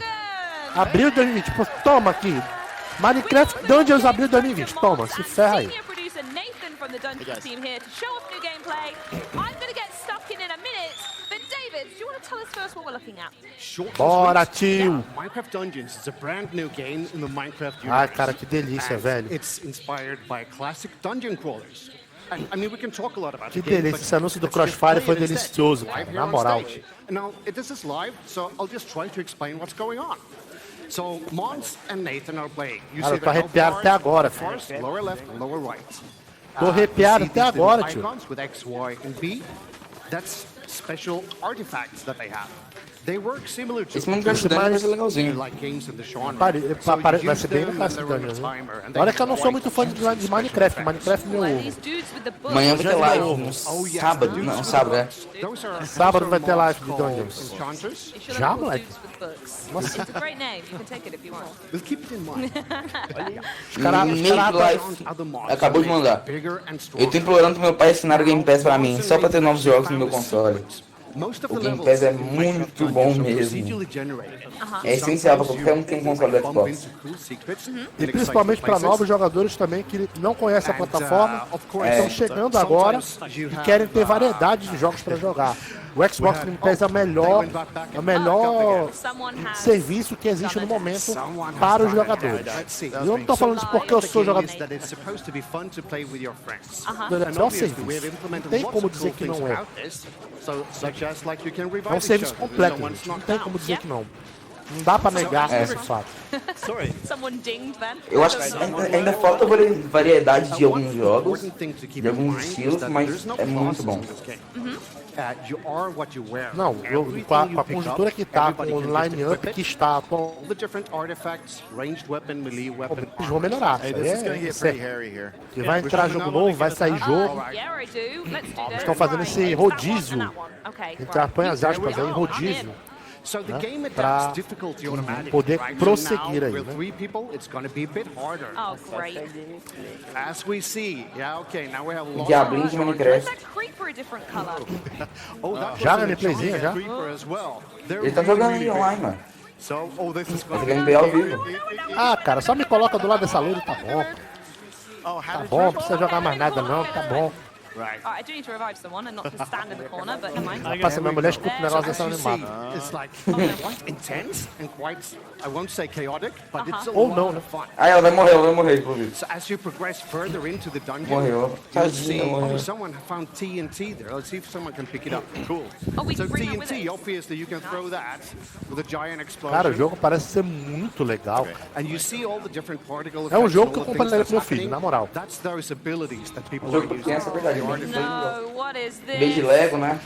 Abril de 2020. Pô, toma aqui. Minecraft Dungeons abril de 2020. Toma, se ferra aí. Bora, tio! Minecraft Dungeons is a brand new game in the Minecraft universe. Ai, cara, que delícia, velho. It's inspired by classic dungeon crawlers. I mean, we can talk a lot about que delícia, esse anúncio do Crossfire foi delicioso, cara, na moral. Now, this is live, so I'll just try to explain what's going on. So, Mons and Nathan are playing. Cara, eu tô arrepiado até agora, filho. Lower left, lower right. Tô arrepiado até agora, tio. With X, Y, and B. That's special artifacts that they have. They work similar to esse Minecraft vai ser legalzinho. Vai ser bem fácil, olha que eu não sou muito fã de Minecraft. Minecraft meu ovo. Amanhã vai ter live no sábado. Não, sábado, é. Sábado vai ter live de Dungeons. Já, moleque? Nossa. Acabou de mandar. Eu tô implorando pro meu pai assinar o Game Pass pra mim, só pra ter novos jogos no meu console. O Game Pass é muito bom mesmo. É essencial para qualquer um que tem um console do Xbox. E principalmente para novos jogadores também que não conhecem a plataforma, estão chegando agora e querem ter variedade de jogos para jogar. O Xbox Game Pass é o melhor serviço que existe no momento para os jogadores. Eu não estou falando isso porque eu sou jogador. É um serviço. Não tem como dizer que não é. É um serviço completo, gente. Não tem como dizer que não. Não dá pra negar esse fato. Eu acho que ainda falta variedade de alguns jogos, de alguns estilos, mas é muito bom. Não, com a conjuntura que tá, com o line-up que está, eles vão melhorar. Que vai entrar jogo novo, vai sair jogo. Eles estão fazendo esse rodízio. Entre as aspas aí, rodízio. Né, para poder prosseguir aí, né? Diablinho de Minecraft. Já gameplayzinha, já? Ele tá jogando aí online, mano. Tá jogando ao vivo. Ah, cara, só me coloca do lado dessa loira e tá bom. Tá bom, não precisa jogar mais nada não, tá bom. I do need to revive someone and not just stand in the corner, but never mind. Passa minha mulher, escuta o negócio dessa animada. It's like quite intense and quite, I won't say chaotic, but it's a lot of fun. Ah, ela vai morrer, inclusive. So as you progress further into the dungeon, morreu. you'll see, oh, someone found TNT there. Let's see if someone can pick it up. Cool. So TNT, obviously you can throw that with a giant explosion. Cara, o jogo parece ser muito legal. And you see all the different particle é um jogo que eu compartilharia com meu filho, na moral. That's those abilities that people are using. No, what is this? Bem de Lego, né?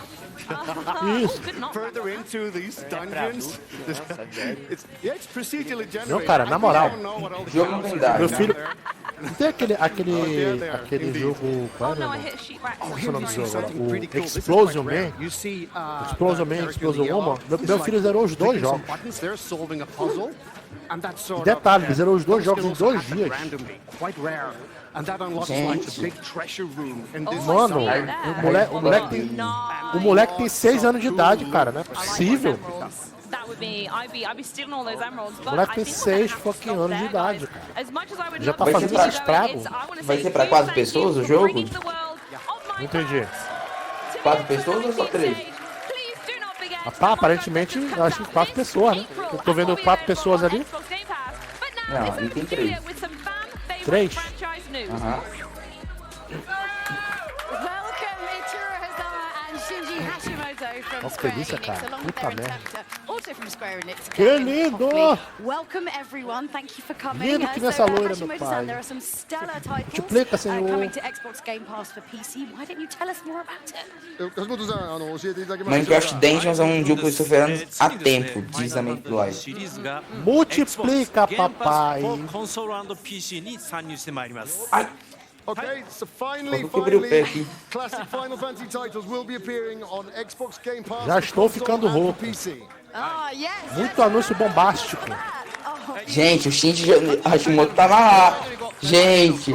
Isso. Further into these dungeons. It's procedurally generated. Não, cara, na moral. O jogo não tem idade. Meu filho. Não tem aquele jogo. Qual é o nome do jogo? O Explosion Man. Explosion Man, Explosion Woman. Meu filho zerou os dois jogos. E detalhe, ele zerou os 2 jogos em 2 dias. Mano, o moleque tem 6 anos de idade, cara, não é possível. O moleque tem 6 fucking anos de idade, cara. Já tá fazendo esse estrago. Vai ser pra 4 pessoas o jogo? Não entendi. 4 pessoas ou só 3? Rapaz, aparentemente, eu acho que 4 pessoas, né? Eu tô vendo 4 pessoas ali. Não, ali tem 3. 3? Aham. Nossa, que delícia, cara. Puta merda. Que lindo! Lindo que nessa loira, meu pai. Multiplica, senhor. Minecraft Dungeons é um jogo que eu estou esperando há tempo, diz a Mayfly. Multiplica, papai. Ai. Okay, so finally, classic Final Fantasy titles will be appearing on Xbox Game Pass. Já estou ficando rouco. Muito anúncio bombástico. Gente, o Shinji Hashimoto tava lá. Gente.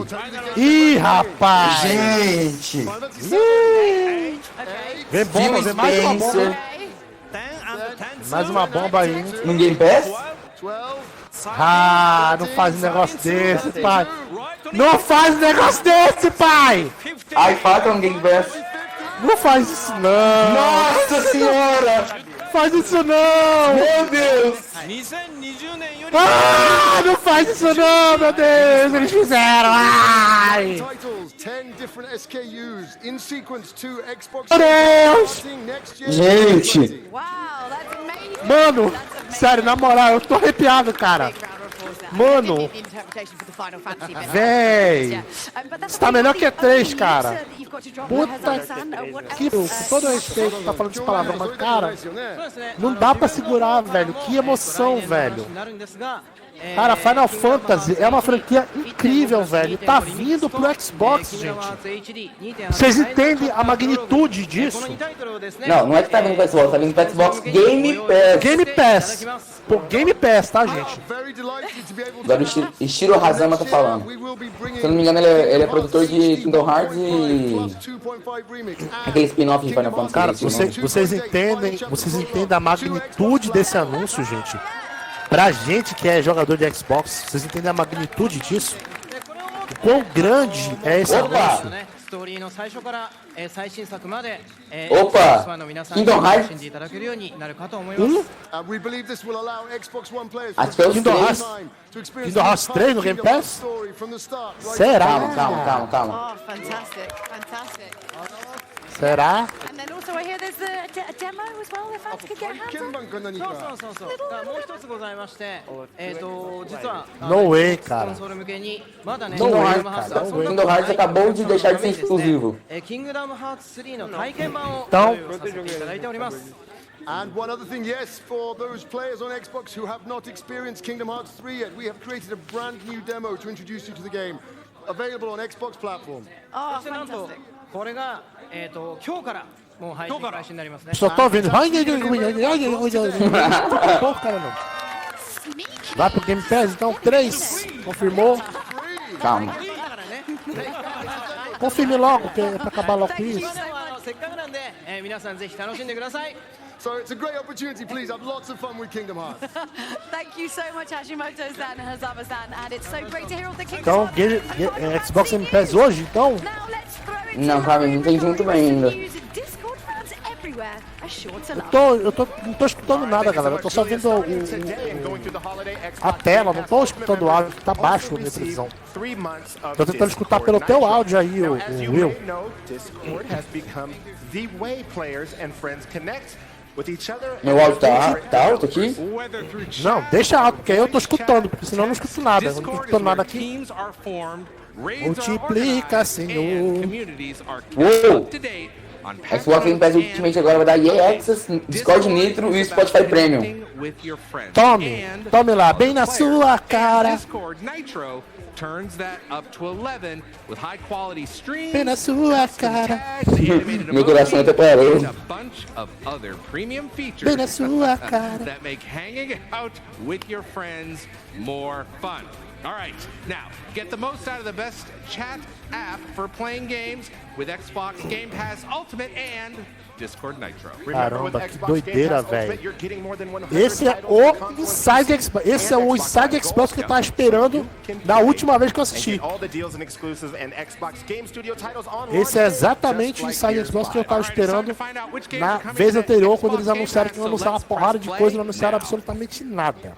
Ih, rapaz. Gente. Vem bomba, vem mais uma bomba. Mais uma bomba aí. No Game Pass? Ah, não faz um negócio desse, pai. Não faz um negócio desse, pai. Ai, fala no Game Pass. Não faz isso, não. Nossa senhora. Faz isso, não. Meu Deus. Ah, não faz isso, não, meu Deus. Eles fizeram. Ai. Meu Deus. Gente. Mano, sério, na moral, eu tô arrepiado, cara. Mano, véi, você tá melhor que 3, cara. Puta que... Com todo respeito, tá falando de palavrão, mas, cara, não dá pra segurar, velho. Que emoção, velho. Cara, Final Fantasy é uma franquia incrível, velho. Tá vindo pro Xbox, gente. Vocês entendem a magnitude disso? Não, não é que tá vindo pro Xbox, tá vindo pro Xbox Game Pass. Game Pass. Pô, Game Pass, tá, gente? Agora o Shiro Hazama tá falando. Se eu não me engano, ele é produtor de Kingdom Hearts e... aquele spin-off de Final Fantasy. Cara, vocês entendem a magnitude desse anúncio, gente? Pra gente que é jogador de Xbox, vocês entendem a magnitude disso? O quão grande é esse anúncio? Opa! Kingdom Hearts? Acho que é os Kingdom Hearts 3 no Game Pass? Será? Calma. Oh, fantastic, fantastic. Será? And then also I hear there's a demo as well if fans could get hands on. No way, cara. No way, cara. Kingdom Hearts acabou de deixar de ser exclusivo. Então... And one other thing, yes, for those players on Xbox who have not experienced Kingdom Hearts 3 yet, we have created a brand new demo to introduce you to the game, available on Xbox platform. Oh, fantastic. Só tô ouvindo. Porra, cara, não. Vai pro Game Pass, então 3. Confirmou. Calma. Confirme logo, que é pra acabar logo com isso. So it's a great opportunity. Please have lots of fun with Kingdom Hearts. Thank you so much, Hashimoto-san and Hazama-san, and it's so great to hear all the Então, Xbox Game Pass hoje, então? Não, cara, não tem junto ainda. Eu não tô escutando nada, galera. Eu tô só vendo a tela, não tô escutando o áudio, que tá baixo na minha televisão. Tô tentando escutar pelo teu áudio aí, o Will. Meu áudio tá alto aqui? Não, deixa alto, porque aí eu tô escutando, porque senão eu não escuto nada. Eu não tô escutando nada aqui. Multiplica, Senhor. Uou! Xbox Game Pass Ultimate agora vai dar EA Access, Discord Nitro e o Spotify Premium. Tome lá, bem na sua cara. Discord Nitro turns that up to 11 with high quality streams. Bem na sua cara. Meu coração até parou. A bunch of other premium features Bem na sua cara. that make hanging out with your friends more fun. All right, now get the most out of the best chat app for playing games with Xbox Game Pass Ultimate and Discord Nitro. Caramba, que doideira, velho. Esse é o Inside Xbox. Esse é o Inside Xbox que eu tava esperando da última vez que eu assisti. Esse é exatamente o Inside Xbox que eu tava esperando na vez anterior, quando eles anunciaram que iam anunciar uma porrada de coisa e não anunciaram absolutamente nada.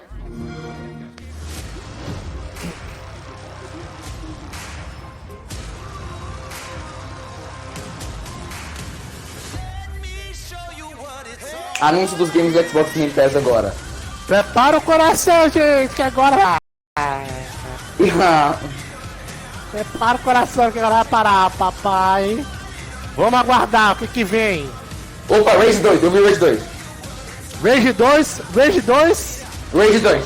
Anúncio dos games do Xbox Game Pass agora. Prepara o coração, gente, que agora prepara o coração que agora vai parar, papai. Vamos aguardar o que vem. Opa, Rage 2, eu vi Rage 2. Rage 2, Rage 2. Rage 2.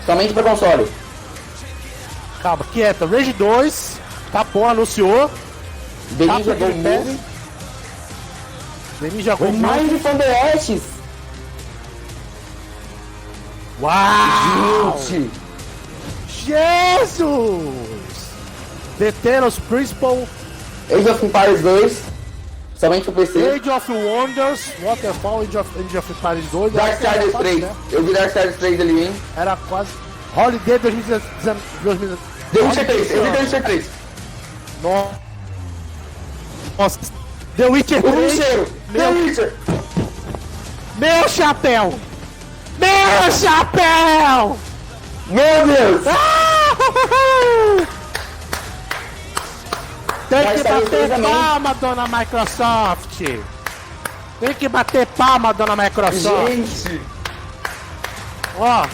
Somente para console. Calma, quieta. Rage 2. Tá bom, anunciou. The Ninja Go Movie. The Ninja Go mais de fanbase. Uau! Gente! Jesus! The Tales Principle. Age of Empires 2. Somente pro PC. Age of Wonders. Waterfall. Age of Empires 2. Darksiders 3. Né? Eu vi Darksiders 3 ali, hein? Era quase. Holiday 2019. The Witcher 3. Eu vi The Witcher 3. Nossa. The Witcher 3. The Witcher. Meu chapéu! Meu chapéu! Meu Deus! Tem que bater palma, dona Microsoft! Tem que bater palma, dona Microsoft! Gente! Ó,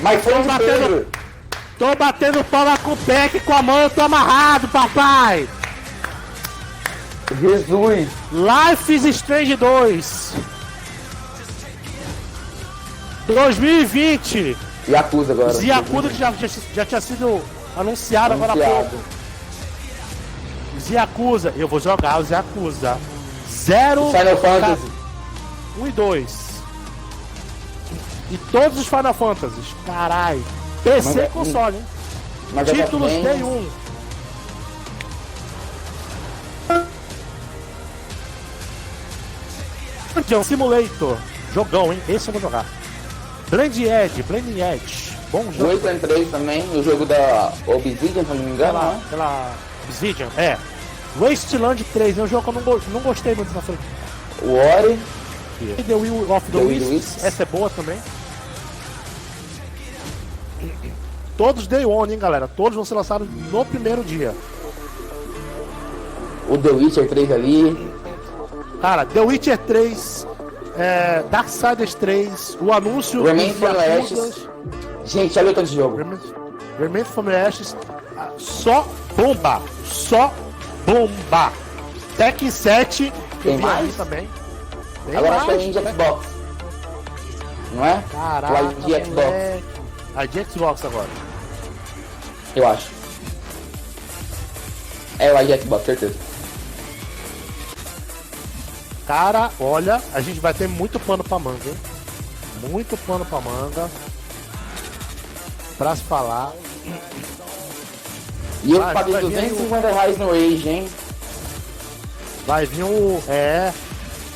tô batendo palma com o pé, que com a mão eu tô amarrado, papai! Jesus! Life is Strange 2! 2020! Yakuza agora. Yakuza que já tinha sido anunciado agora há pouco. Yakuza, eu vou jogar os Yakuza. Final Fantasy 1 e 2. E todos os Final Fantasies. Carai. PC e console, hein? Títulos Day 1. Simulator. Jogão, hein? Esse eu vou jogar. Blending Edge. Bom jogo. 8 and 3 também, o jogo da Obsidian, se não me engano. Pela Obsidian, é. Wasteland 3, é um jogo que eu não gostei muito na frente. Ori. The Will of the Wisps, essa é boa também. Todos Day One, hein, galera? Todos vão ser lançados no primeiro dia. O The Witcher 3 ali. Cara, The Witcher 3, Darksiders 3, o anúncio... Remain from the Ashes. Gente, olha o tanto de jogo. Remain from the Ashes. Só bomba. Tekken 7. Tem mais? Também. Agora tem de Xbox. Não é? Caraca, o de Xbox. A de Xbox agora. Eu acho. É o de Xbox, certeza. Cara, olha, a gente vai ter muito pano pra manga, hein? Muito pano pra manga. Pra se falar. E eu paguei R$250 no Rage, hein? Vai vir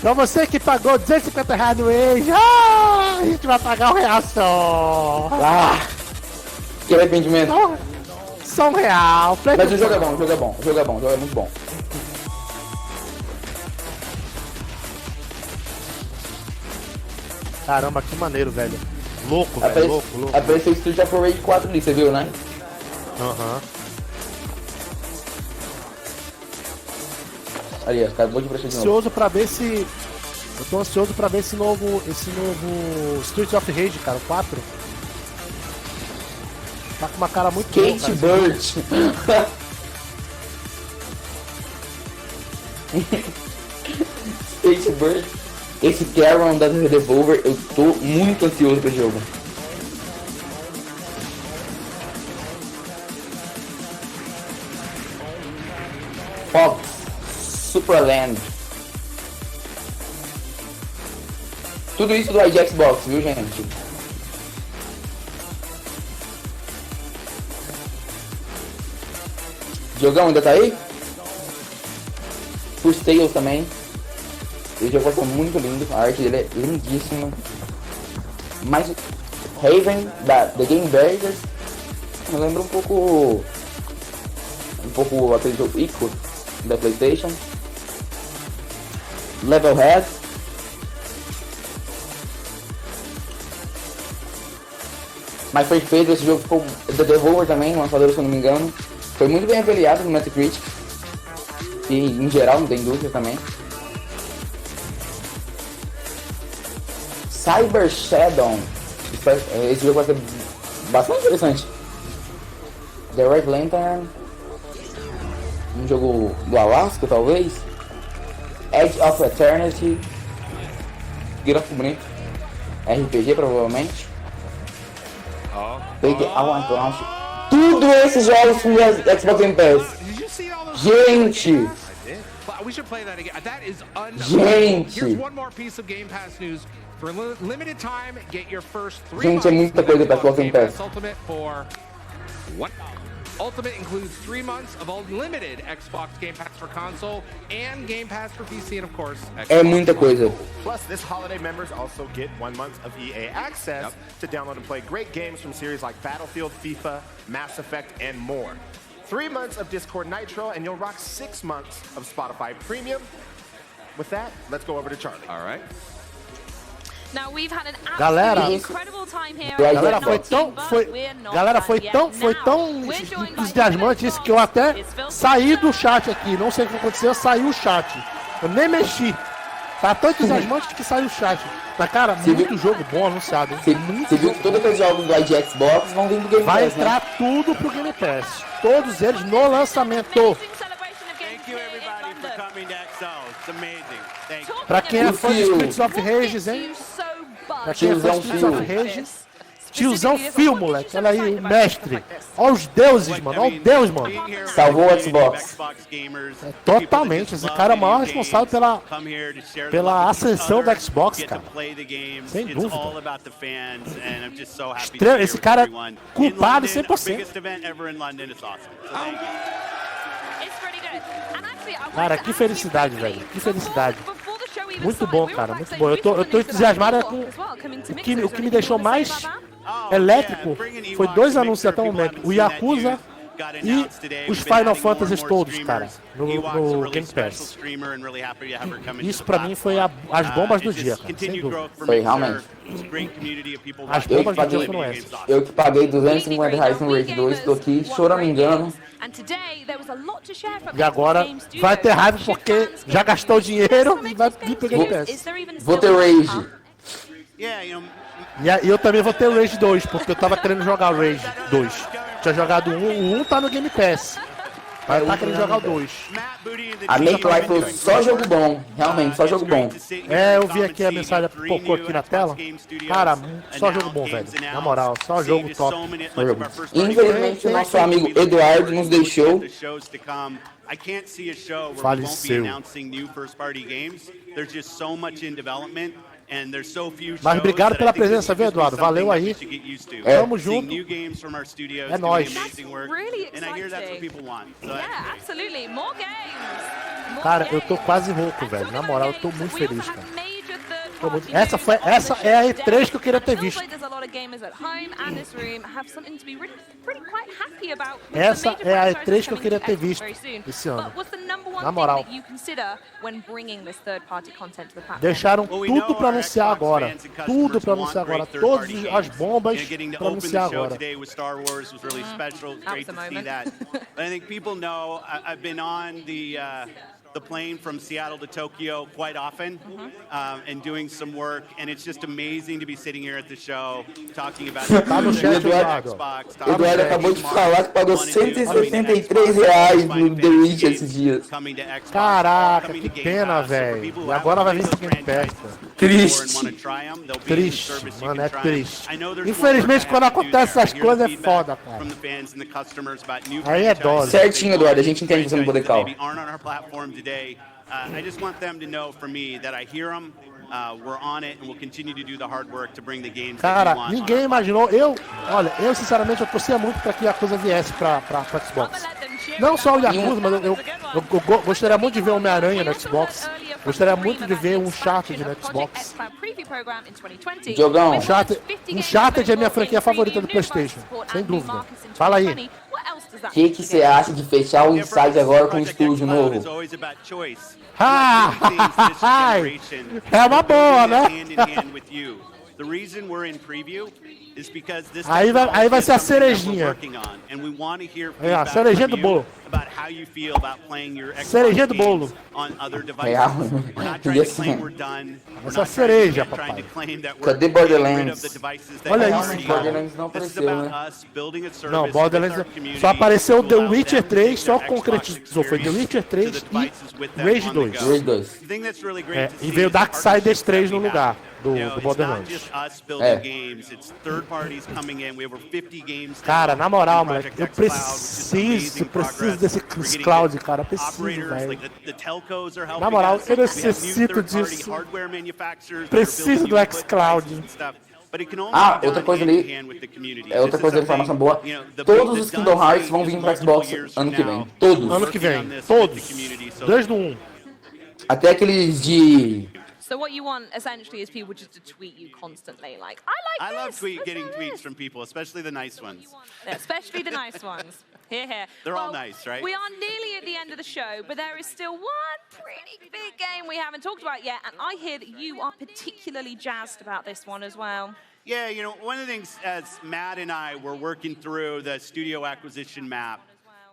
pra você que pagou R$250 no Rage, a gente vai pagar R$1 só. Que arrependimento. Só R$1. Mas o jogo é bom, o jogo é muito bom. Caramba, que maneiro, velho. Louco, velho. Louco. Apareceu o Street of Rage 4 ali, você viu, né? Aham. Ali, ó, acabou de aparecer de novo. Eu tô ansioso pra ver esse novo Street of Rage, cara, o 4. Tá com uma cara muito boa, Kate Bird. Skatebird. Esse Caron da Devolver, eu tô muito ansioso pra esse jogo. Fox, Superland. Tudo isso do Xbox, viu, gente? Jogão ainda tá aí? Por Tales também. Esse jogo é muito lindo, a arte dele é lindíssima. Mas Raven, da The Game Burgers, me lembra um pouco aquele jogo Ico da PlayStation. Levelhead. Mas foi feito, esse jogo ficou The Devolver também, lançador se eu não me engano. Foi muito bem avaliado no Metacritic. E em geral, não tem dúvida também. Cyber Shadow. Esse jogo vai ser bastante interessante. The Red Lantern. Um jogo do Alasca, talvez. Edge of Eternity. Gráfico bonito. RPG, provavelmente. Big Alan Launch. Tudo esses jogos com Xbox Game Pass. Gente! We should play that again. That is gente! Here's one more piece of Game Pass news. For limited time, get your first 3 gente, é muita coisa pra Xbox Game Pass. Ultimate for $1. Ultimate includes 3 months of unlimited Xbox Game Pass for console and Game Pass for PC, and of course, Xbox. É muita coisa. Plus, this holiday, members also get 1 month of EA access to download and play great games from series like Battlefield, FIFA, Mass Effect, and more. 3 months of Discord Nitro, and you'll rock 6 months of Spotify Premium. With that, let's go over to Charlie. All right. Now we've had an Galera, incredible time here. Galera, foi tão entusiasmante isso que eu até saí do chat aqui. Não sei o que aconteceu, saiu o chat. Eu nem mexi. Tá tão entusiasmante que saiu o chat. Mas, cara, muito jogo bom anunciado. Você viu que todos os jogos do Xbox vão vir do Game Pass, vai entrar tudo pro Game Pass. Todos eles no lançamento. Pra quem é fã de Streets of Rage, hein? Pra quem é fã de Streets of Rage. Tiozão Fio, moleque. Olha aí, o mestre. Olha os deuses, mano. Olha o Deus, mano. Salvou o Xbox. É, totalmente. Esse cara é o maior responsável pela ascensão do Xbox, cara. Sem dúvida. Esse cara é culpado 100%. Cara, que felicidade, velho. Que felicidade. Muito bom, cara. Muito bom. Eu tô entusiasmado com o que me deixou mais elétrico foi 2 anúncios até o momento. O Yakuza e os Final Fantasy todos, cara, no Game Pass. Isso pra mim foi as bombas do dia, cara, sem dúvida. Foi realmente. As bombas do dia foram essas. Eu que paguei R$250 no Rage 2, tô aqui choramingando. E agora vai ter raiva porque já gastou dinheiro e vai vir pro Game Pass. Vou ter Rage. E eu também vou ter o Rage 2, porque eu tava querendo jogar o Rage 2. Tinha jogado o 1 tá no Game Pass. Mas eu tava querendo jogar o 2. A Make Life foi só jogo bom, realmente, só jogo bom. É, eu vi aqui a mensagem, pipocou aqui na tela. Cara, só jogo bom, velho. Na moral, só jogo top. Infelizmente, o nosso amigo Eduardo nos deixou. Faleceu. Mas obrigado pela presença, viu, Eduardo? Valeu aí. Tamo junto. É nóis. Cara, eu tô quase rouco, velho. Na moral, eu tô muito feliz, cara. Essa é a E3 que eu queria ter visto. Essa é a E3 que eu queria ter visto esse ano. Na moral. Deixaram tudo pra anunciar agora. Tudo pra anunciar agora. Todas as bombas pra anunciar agora. the plane from Seattle to Tokyo quite often and doing some work, and it's just amazing to be sitting here at the show talking about Xbox. Eduardo acabou de falar que pagou R$173 no The Witcher esses dias. Caraca, que pena, velho. E agora vai vir seguindo perto. Triste. Triste, mano, é triste. Infelizmente, quando acontece essas coisas, é foda, cara. Aí é dose. Certinho, Eduardo, a gente entende você no Bodecal. I just want them to know from me that I hear them. We're on it and we'll continue to do the hard work to bring the games. Cara, ninguém imaginou. Eu sinceramente eu torcia muito para que a coisa viesse para Xbox. Não só o Yakuza, mas eu gostaria muito de ver o Homem-Aranha no Xbox. Gostaria muito de ver um Uncharted no Xbox. Jogão. Uncharted é a minha franquia favorita do PlayStation, sem dúvida. Fala aí. O que você acha de fechar o Inside agora com um estúdio novo? É uma boa, né? Aí vai ser a cerejinha. É a cerejinha do bolo. Cerejinha do bolo. Real. Essa cereja, papai. Cadê Borderlands? Olha isso. Borderlands não apareceu, né? Não, Borderlands só apareceu The Witcher 3, só concretizou. Foi The Witcher 3 e Rage 2. E veio Darksiders 3 no lugar do Borderlands. Cara, na moral, moleque, eu preciso desse xCloud, cara. Preciso, velho. Na moral, eu necessito disso. Preciso do xCloud. Ah, outra coisa ali, outra coisa de informação boa, todos os Kingdom Hearts vão vir para Xbox ano que vem, todos. Ano que vem, todos, desde o 1. Até aqueles de... So what you want essentially is people just to tweet you constantly, like, I love getting tweets from people, especially the nice ones. Especially the nice ones. Here, here. They're all nice, right? We are nearly at the end of the show, but there is still one pretty big game we haven't talked about yet, and I hear that you are particularly jazzed about this one as well. Yeah, you know, one of the things as Matt and I were working through the studio acquisition map,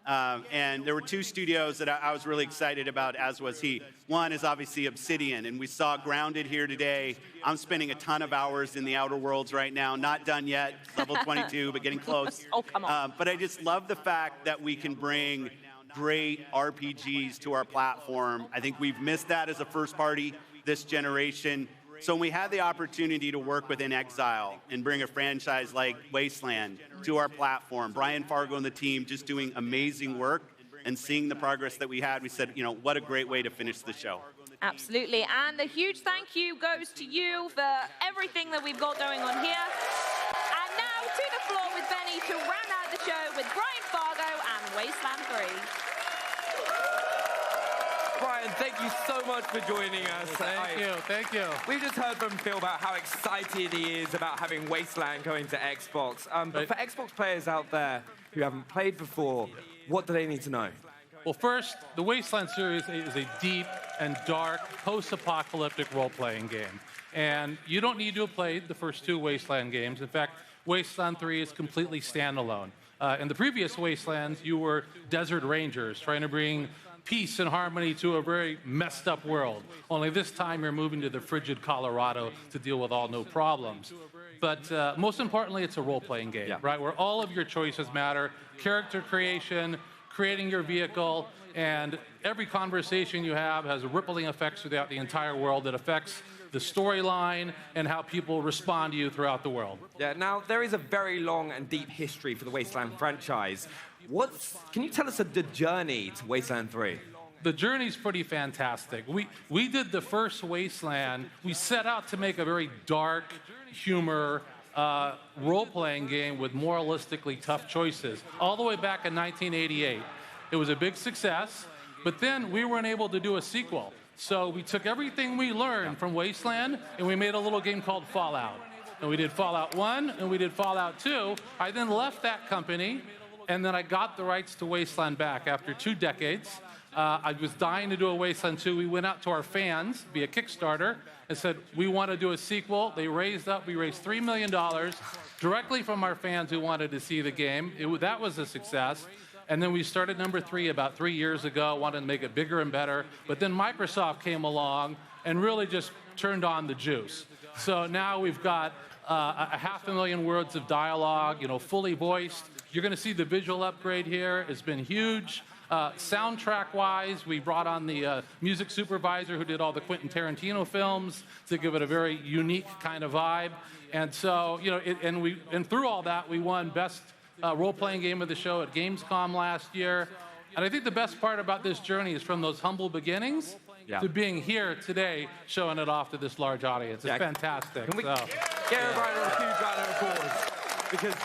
and there were two studios that I was really excited about, as was he. One is obviously Obsidian, and we saw Grounded here today. I'm spending a ton of hours in the Outer Worlds right now. Not done yet, level 22, but getting close. Oh, come on. But I just love the fact that we can bring great RPGs to our platform. I think we've missed that as a first party this generation. So when we had the opportunity to work with In Exile and bring a franchise like Wasteland to our platform, Brian Fargo and the team just doing amazing work and seeing the progress that we had, we said, you know, what a great way to finish the show. Absolutely, and a huge thank you goes to you for everything that we've got going on here. And now to the floor with Benny to round out the show with Brian Fargo and Wasteland 3. Brian, thank you so much for joining us. Thank you. We've just heard from Phil about how excited he is about having Wasteland going to Xbox. But for Xbox players out there who haven't played before, what do they need to know? Well, first, the Wasteland series is a deep and dark post-apocalyptic role-playing game. And you don't need to have played the first two Wasteland games. In fact, Wasteland 3 is completely standalone. In the previous Wastelands, you were desert rangers trying to bring peace and harmony to a very messed up world. Only this time you're moving to the frigid Colorado to deal with all new problems. But most importantly, it's a role-playing game, right? Where all of your choices matter, character creation, creating your vehicle, and every conversation you have has rippling effects throughout the entire world that affects the storyline and how people respond to you throughout the world. Yeah, now there is a very long and deep history for the Wasteland franchise. Can you tell us the journey to Wasteland 3? The journey's pretty fantastic. We did the first Wasteland. We set out to make a very dark, humor, role-playing game with moralistically tough choices, all the way back in 1988. It was a big success, but then we weren't able to do a sequel. So we took everything we learned from Wasteland, and we made a little game called Fallout. And we did Fallout 1, and we did Fallout 2. I then left that company, and then I got the rights to Wasteland back after 2 decades. I was dying to do a Wasteland 2. We went out to our fans via Kickstarter and said, we want to do a sequel. We raised $3 million directly from our fans who wanted to see the game. That was a success. And then we started number 3 about 3 years ago, wanted to make it bigger and better. But then Microsoft came along and really just turned on the juice. So now we've got 500,000 words of dialogue, fully voiced. You're going to see the visual upgrade here. It's been huge. Soundtrack-wise, we brought on the music supervisor who did all the Quentin Tarantino films to give it a very unique kind of vibe. And so, and through all that, we won Best Role-Playing Game of the Show at Gamescom last year. And I think the best part about this journey is from those humble beginnings to being here today, showing it off to this large audience. It's fantastic. Can we get everybody a huge round of applause? Because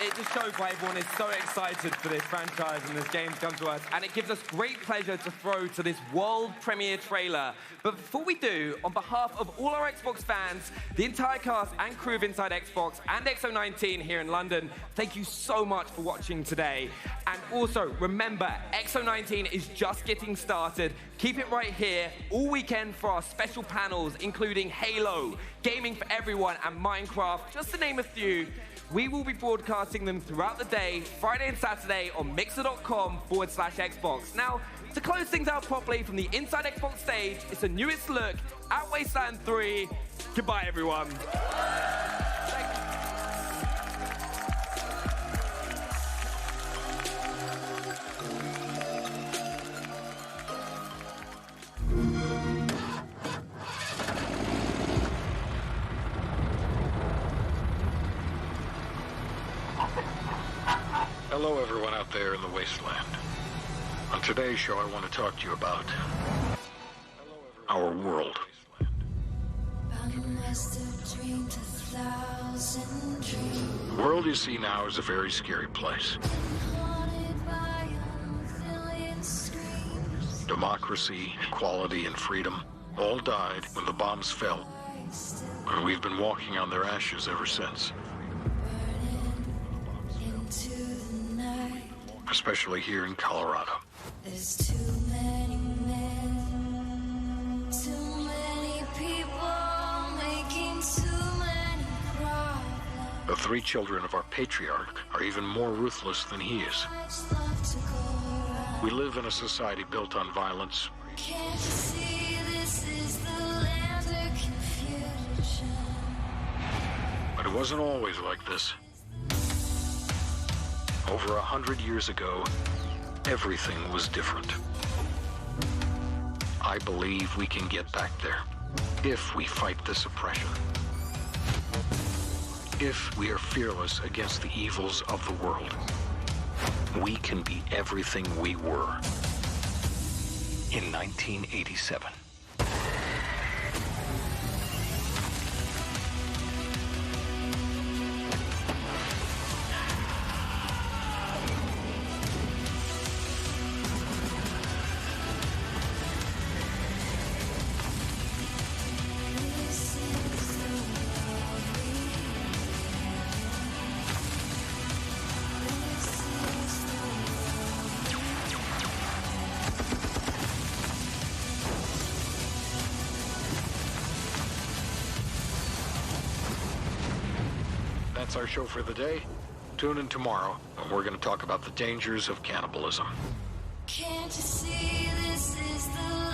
it just shows why everyone is so excited for this franchise and this game to come to us. And it gives us great pleasure to throw to this world premiere trailer. But before we do, on behalf of all our Xbox fans, the entire cast and crew of Inside Xbox and x019 here in London, thank you so much for watching today. And also, remember, x019 is just getting started. Keep it right here all weekend for our special panels, including Halo, Gaming for Everyone, and Minecraft, just to name a few. We will be broadcasting them throughout the day, Friday and Saturday, on mixer.com/Xbox. Now, to close things out properly from the Inside Xbox stage, it's the newest look at Wasteland 3. Goodbye, everyone. Hello, everyone out there in the wasteland. On today's show, I want to talk to you about our world. The world you see now is a very scary place. Democracy, equality, and freedom all died when the bombs fell. And we've been walking on their ashes ever since. Especially here in Colorado. There's too many men, too many people making too many problems. The 3 children of our patriarch are even more ruthless than he is. We live in a society built on violence. Can't you see this is the land of confusion? But it wasn't always like this. Over 100 years ago, everything was different. I believe we can get back there, if we fight this oppression. If we are fearless against the evils of the world, we can be everything we were in 1987. That's our show for the day. Tune in tomorrow, and we're going to talk about the dangers of cannibalism. Can't you see this is the